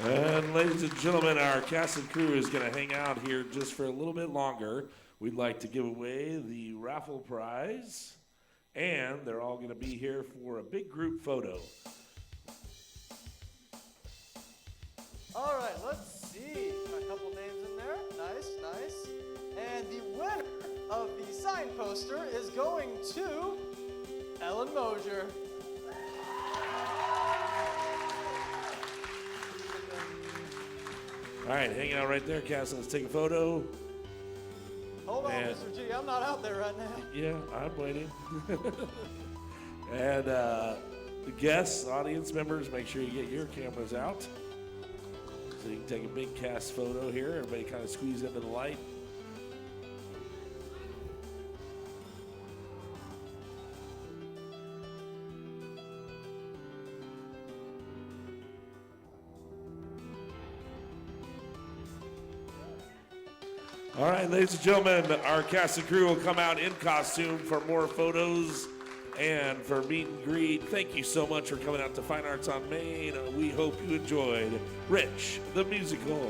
And ladies and gentlemen, our cast and crew is going to hang out here just for a little bit longer. We'd like to give away the raffle prize, and they're all going to be here for a big group photo. All right, let's see. A couple names in there. Nice, nice. And the winner of the sign poster is going to Ellen Mosier. All right, hanging out right there, Cass. Let's take a photo. Hold on, And- Mr. G. I'm not out there right now. Yeah, I'm waiting. And the guests, audience members, make sure you get your cameras out. So you can take a big cast photo here. Everybody kind of squeeze into the light. All right, ladies and gentlemen, our cast and crew will come out in costume for more photos and for meet and greet. Thank you so much for coming out to Fine Arts on Main. We hope you enjoyed Rich the Musical.